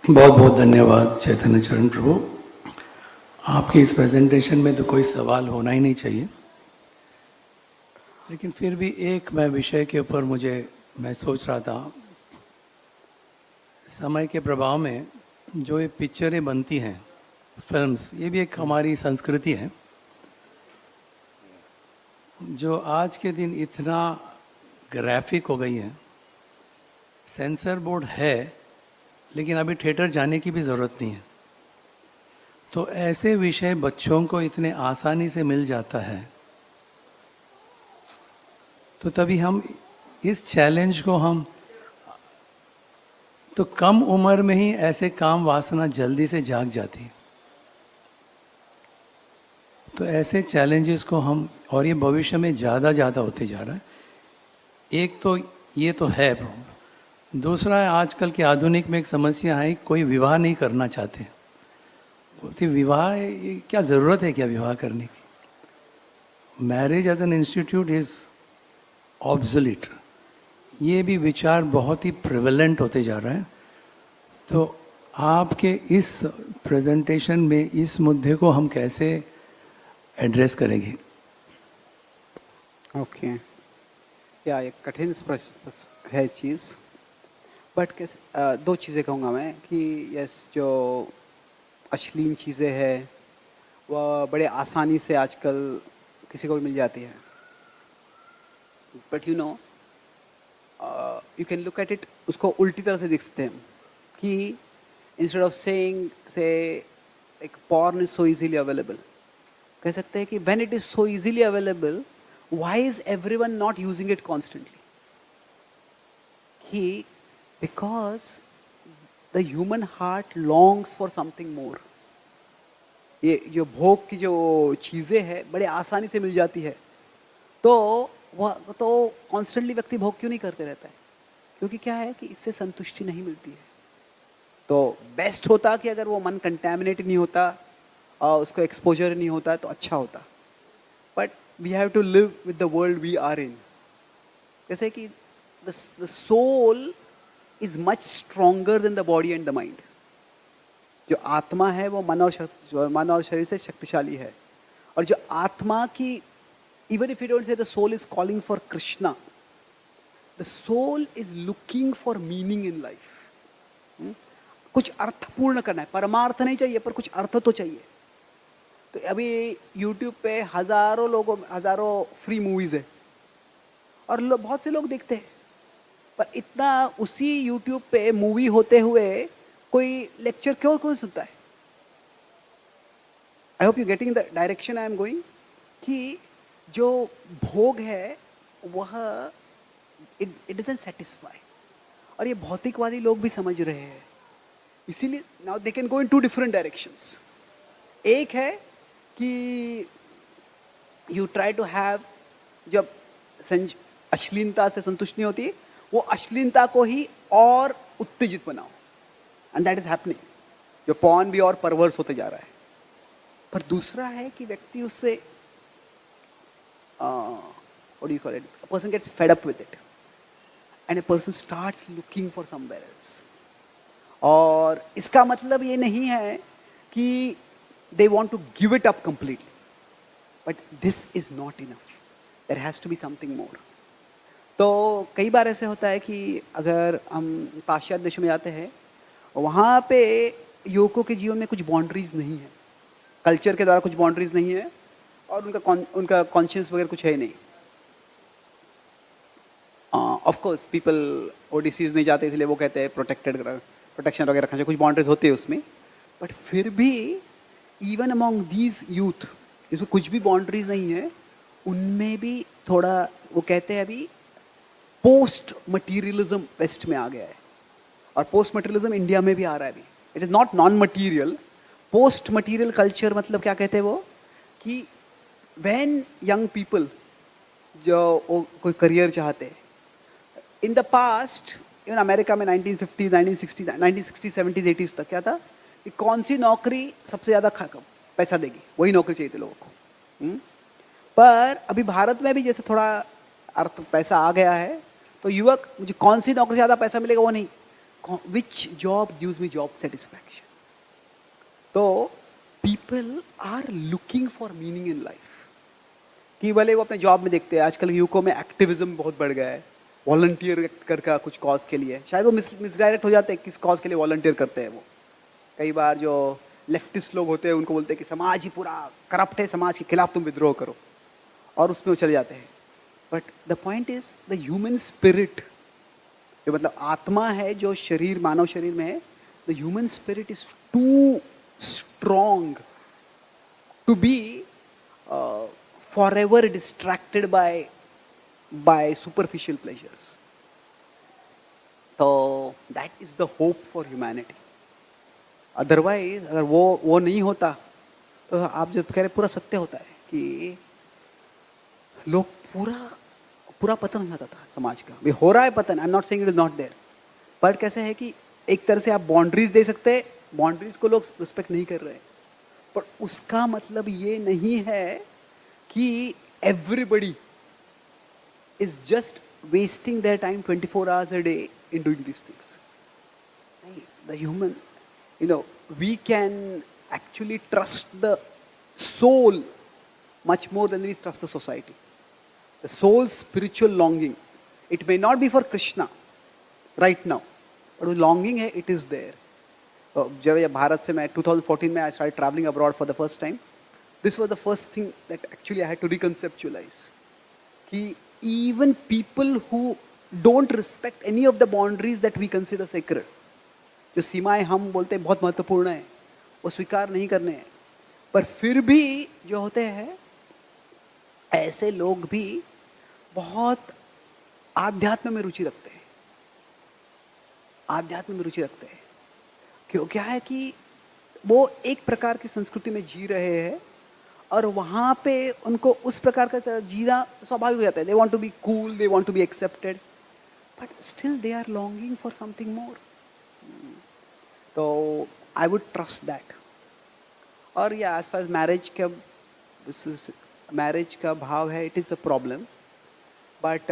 बहुत बहुत धन्यवाद चैतन्य चरण प्रभु। आपकी इस प्रेजेंटेशन में तो कोई सवाल होना ही नहीं चाहिए, लेकिन फिर भी एक मैं विषय के ऊपर मैं सोच रहा था, समय के प्रभाव में जो ये पिक्चरें बनती हैं, फिल्म्स, ये भी एक हमारी संस्कृति है जो आज के दिन इतना ग्राफिक हो गई है। सेंसर बोर्ड है, लेकिन अभी थिएटर जाने की भी ज़रूरत नहीं है। तो ऐसे विषय बच्चों को इतने आसानी से मिल जाता है, तो तभी हम इस चैलेंज को तो कम उम्र में ही ऐसे काम वासना जल्दी से जाग जाती है। तो ऐसे चैलेंजेस को और ये भविष्य में ज़्यादा होते जा रहा है। एक तो ये तो है प्रॉब्लम। दूसरा है, आजकल के आधुनिक में एक समस्या है, कोई विवाह नहीं करना चाहते। बोलते विवाह क्या ज़रूरत है क्या विवाह करने की? Marriage as an institute is obsolete. ये भी विचार बहुत ही प्रिवेलेंट होते जा रहा है। तो आपके इस प्रेजेंटेशन में इस मुद्दे को हम कैसे एड्रेस करेंगे? ओके, या एक कठिन प्रश्न है चीज़, बट दो चीज़ें कहूँगा मैं कि यस, जो अश्लील चीज़ें हैं वह बड़े आसानी से आजकल किसी को भी मिल जाती है। But you can look at it, उसको उल्टी तरह से देख सकते हैं कि इंस्टेड ऑफ सेइंग से एक porn is so easily available, कह सकते हैं कि when it is so easily available, why is everyone not using it constantly? कि because the human heart longs for something more. ये जो भोग की जो चीज़ें हैं बड़े आसानी से मिल जाती है, तो वह तो कॉन्स्टेंटली व्यक्ति भोग क्यों नहीं करते रहता है? क्योंकि क्या है कि इससे संतुष्टि नहीं मिलती है। तो बेस्ट होता कि अगर वो मन कंटैमिनेट नहीं होता और उसको एक्सपोजर नहीं होता तो अच्छा होता। But we have to live with the world we are in. जैसे कि the soul is much stronger than the body and the mind. जो आत्मा है वो मन और शरीर से शक्तिशाली है। और जो आत्मा की, even if you don't say the soul is calling for Krishna, the soul is looking for meaning in life. कुछ अर्थपूर्ण करना है, परमार्थ नहीं चाहिए पर कुछ अर्थ तो चाहिए। तो अभी YouTube पे हजारों फ्री मूवीज है और बहुत से लोग देखते हैं, पर इतना उसी YouTube पे मूवी होते हुए कोई लेक्चर क्यों सुनता है? I hope you getting the direction I am going. कि जो भोग है वह इट डजंट सेटिस्फाई, और ये भौतिकवादी लोग भी समझ रहे हैं। इसीलिए now they can go in 2 different directions. एक है कि यू ट्राई टू हैव, जब अश्लीलता से संतुष्ट नहीं होती, वो अश्लीलता को ही और उत्तेजित बनाओ, एंड दैट इज हैपनिंग। जो पॉर्न भी और परवर्स होते जा रहा है। पर दूसरा है कि व्यक्ति उससे what do you call it? A person gets fed up with it, and a person starts looking for somewhere else. और इसका मतलब ये नहीं है कि they want to give it up completely, but this is not enough. There has to be something more. तो कई बार ऐसे होता है कि अगर हम पाश्चात्य देशों में जाते हैं, वहाँ पे युवकों के जीवन में कुछ बाउंड्रीज नहीं है, कल्चर के द्वारा कुछ बाउंड्रीज नहीं है, और उनका कॉन्शियस वगैरह कुछ है ही नहीं। ऑफ कोर्स पीपल ओडिसीज नहीं जाते, इसलिए वो कहते हैं प्रोटेक्शन वगैरह रखना चाहिए, कुछ बाउंड्रीज होती है उसमें। बट फिर भी इवन अमॉन्ग दीज यूथ जिसमें कुछ भी बाउंड्रीज नहीं है, उनमें भी थोड़ा वो कहते हैं अभी पोस्ट मटीरियलिज्म वेस्ट में आ गया है, और पोस्ट मटीरियलिज्म इंडिया में भी आ रहा है अभी। It is not non material, post material culture. मतलब क्या कहते हैं वो कि when young people जो कोई करियर चाहते हैं, in the past, even America में 1950, 1960, 1960, 70s, 80s तक क्या था कि कौन सी नौकरी सबसे ज़्यादा पैसा देगी, वही नौकरी चाहिए थी लोगों को। पर अभी भारत में भी जैसे थोड़ा अर्थ पैसा आ गया है, तो युवक मुझे कौन सी नौकरी से ज़्यादा पैसा मिलेगा वो नहीं, which job gives me job satisfaction. तो people are looking for meaning in life, कि भले वो अपने जॉब में देखते हैं। आजकल युवकों में एक्टिविज्म बहुत बढ़ गया है, वॉलंटियर कर कुछ कॉज के लिए। शायद वो मिसडायरेक्ट हो जाते हैं किस कॉज के लिए वॉलंटियर करते हैं। वो कई बार जो लेफ्टिस्ट लोग होते हैं उनको बोलते हैं कि समाज ही पूरा करप्ट है, समाज के खिलाफ तुम विद्रोह करो, और उसमें वो चले जाते हैं। But the point is the human spirit, जो मतलब आत्मा है जो शरीर, मानव शरीर में है, the human spirit is too strong to be forever distracted by superficial pleasures. तो that is the hope for humanity. Otherwise अगर वो नहीं होता तो आप जो कह रहे पूरा सत्य होता है कि लोग पूरा पतन हो जाता था समाज का। भी हो रहा है पतन, I am not saying it is not there, but कैसे है कि एक तरह से आप बाउंड्रीज दे सकते हैं, बाउंड्रीज को लोग रिस्पेक्ट नहीं कर रहे, पर उसका मतलब ये नहीं है कि everybody is just wasting their time 24 hours a day in doing these things. The human, we can actually trust the soul much more than we trust the society. The soul's spiritual longing, it may not be for Krishna right now, but वो longing है, it is there. जब भारत से मैं 2014 में I started traveling abroad for the first time. This was the first thing that actually I had to reconceptualize. कि even people who don't respect any of the boundaries that we consider sacred, जो सीमाएं हम बोलते हैं बहुत महत्वपूर्ण है, वो स्वीकार नहीं करने हैं, पर फिर भी जो होते हैं ऐसे लोग भी बहुत आध्यात्म में रुचि रखते हैं, आध्यात्म में रुचि रखते हैं। क्यों? क्या है कि वो एक प्रकार की संस्कृति में जी रहे हैं और वहाँ पे उनको उस प्रकार का जीना स्वाभाविक हो जाता है। They want to be cool, they want to be accepted, but still they are longing for something more. तो आई वुड ट्रस्ट दैट। और या एज फार एज मैरिज का भाव है, it is a problem, but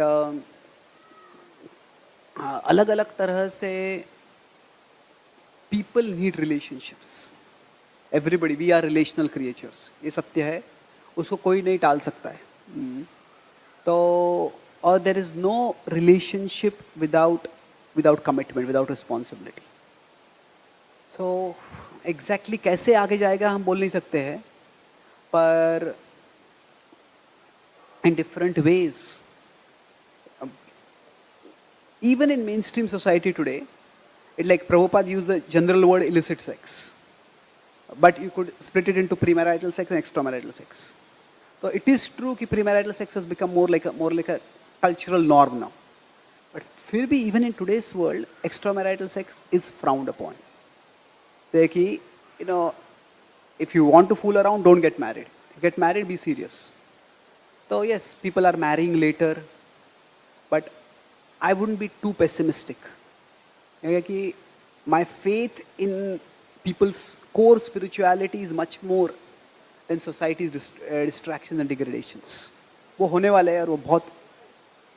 अलग अलग तरह से people need relationships. Everybody, we are relational creatures, ये सत्य है, उसको कोई नहीं टाल सकता है। तो और there is no relationship without commitment, without responsibility. So exactly कैसे आगे जाएगा हम बोल नहीं सकते हैं, पर in different ways. Even in mainstream society today, it like Prabhupada used the general word illicit sex, but you could split it into premarital sex and extramarital sex. So it is true that premarital sex has become more like a cultural norm now. But फिर भी even in today's world, extramarital sex is frowned upon. Say कि if you want to fool around, don't get married. If you get married, be serious. So yes, people are marrying later, but I wouldn't be too pessimistic. कि my faith in people's core spirituality is much more than society's distractions and degradations. वो होने वाले है और वो बहुत,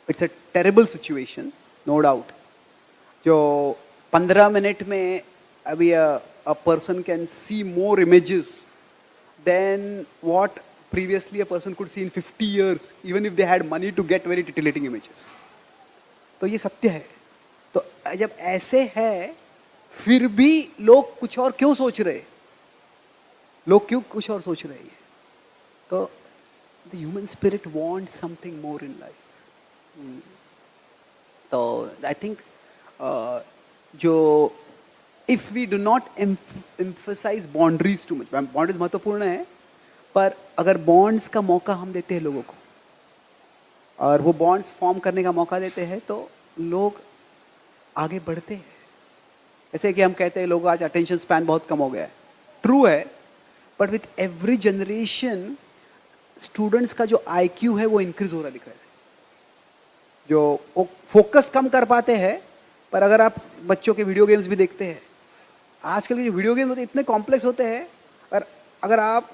it's a terrible situation, no doubt. जो 15 मिनट में अभी a person can see more images than what previously a person could see in 50 years, even if they had money to get very titillating images. तो ये सत्य है। तो जब ऐसे है फिर भी लोग कुछ और क्यों सोच रहे, लोग क्यों कुछ और सोच रहे हैं? तो the human spirit want something more in life. तो आई थिंक जो if we do not emphasize boundaries too much, boundaries महत्वपूर्ण है, पर अगर बॉन्ड्स का मौका हम देते हैं लोगों को और वो बॉन्ड्स फॉर्म करने का मौका देते हैं, तो लोग आगे बढ़ते हैं। जैसे कि हम कहते हैं लोग आज अटेंशन स्पैन बहुत कम हो गया है, ट्रू है, but with every generation students का जो आईक्यू है वो इंक्रीज हो रहा दिख रहा है। जो फोकस कम कर पाते हैं, पर अगर आप बच्चों के वीडियो गेम्स भी देखते हैं आजकल के जो वीडियो गेम होते हैं इतने कॉम्प्लेक्स होते हैं, और अगर आप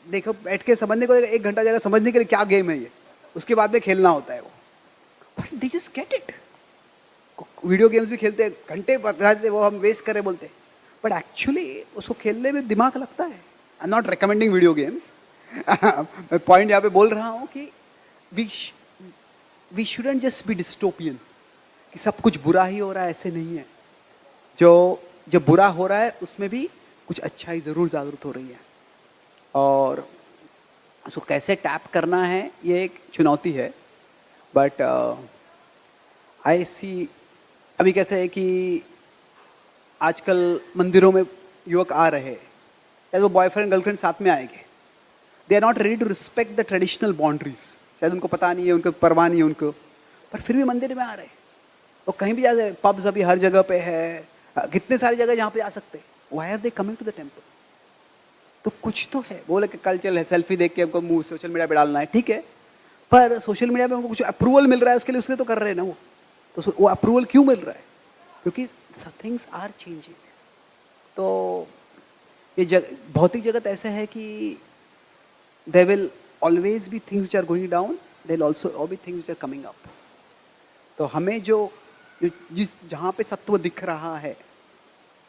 देखो बैठ के समझने को 1 घंटा जाएगा समझने के लिए क्या गेम है ये, उसके बाद में खेलना होता है वो, but they just get it. Video games भी खेलते हैं, घंटे बताते वो हम वेस्ट करें बोलते, बट एक्चुअली उसको खेलने में दिमाग लगता है। I am not recommending video games. मैं पॉइंट यहाँ पे बोल रहा हूँ कि we shouldn't just be dystopian कि सब कुछ बुरा ही हो रहा है, ऐसे नहीं है। जो बुरा हो रहा है उसमें भी कुछ अच्छाई ज़रूर जागृत हो रही है, और उसको कैसे टैप करना है ये एक चुनौती है। बट आई सी अभी कैसे है कि आजकल मंदिरों में युवक आ रहे हैं, या तो बॉयफ्रेंड गर्लफ्रेंड साथ में आएंगे, they are not ready to respect the traditional boundaries. शायद उनको पता नहीं है, उनको परवाह नहीं है उनको, पर फिर भी मंदिर में आ रहे हैं। तो कहीं भी जा सकते, पब्स अभी हर जगह पे है, कितने सारी जगह जहाँ पे जा सकते हैं। Why are they coming to the temple? तो कुछ तो है। बोले कि कल्चर है, सेल्फी देख के हमको मुंह सोशल मीडिया पे डालना है, ठीक है, पर सोशल मीडिया पे हमको कुछ अप्रूवल मिल रहा है उसके लिए, उसलिए तो कर रहे हैं ना वो। तो वो अप्रूवल क्यों मिल रहा है? क्योंकि थिंग्स आर चेंजिंग। तो ये भौतिक जगत ऐसा है कि there will always be things which are going down, there will also be things which are coming up. तो हमें जिस जहाँ पे सत्व दिख रहा है,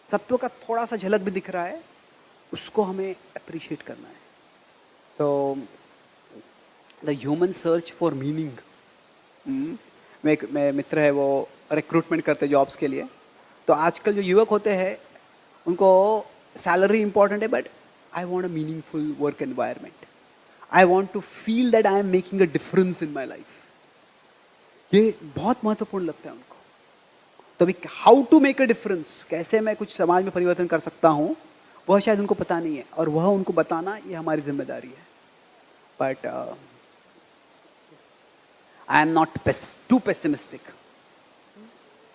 सत्व का थोड़ा सा झलक भी दिख रहा है, उसको हमें अप्रिशिएट करना है। So the human search for meaning. मैं मित्र है, वो रिक्रूटमेंट करते जॉब्स के लिए। तो आजकल जो युवक होते हैं उनको सैलरी इंपॉर्टेंट है, but I want a meaningful work environment. I want to feel that I am making a difference in my life. ये बहुत महत्वपूर्ण लगता है उनको। तो अभी how to make a difference, कैसे मैं कुछ समाज में परिवर्तन कर सकता हूँ, वह शायद उनको पता नहीं है, और वह उनको बताना ये हमारी जिम्मेदारी है। But I am not too pessimistic.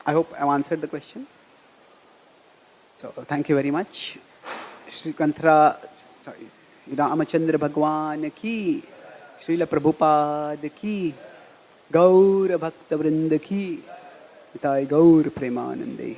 I hope I answered the question. So thank you very much. Shri Ramchandra भगवान की, श्रील प्रभुपाद की, गौर भक्त वृंद की, हिताय गौर प्रेमानंदे।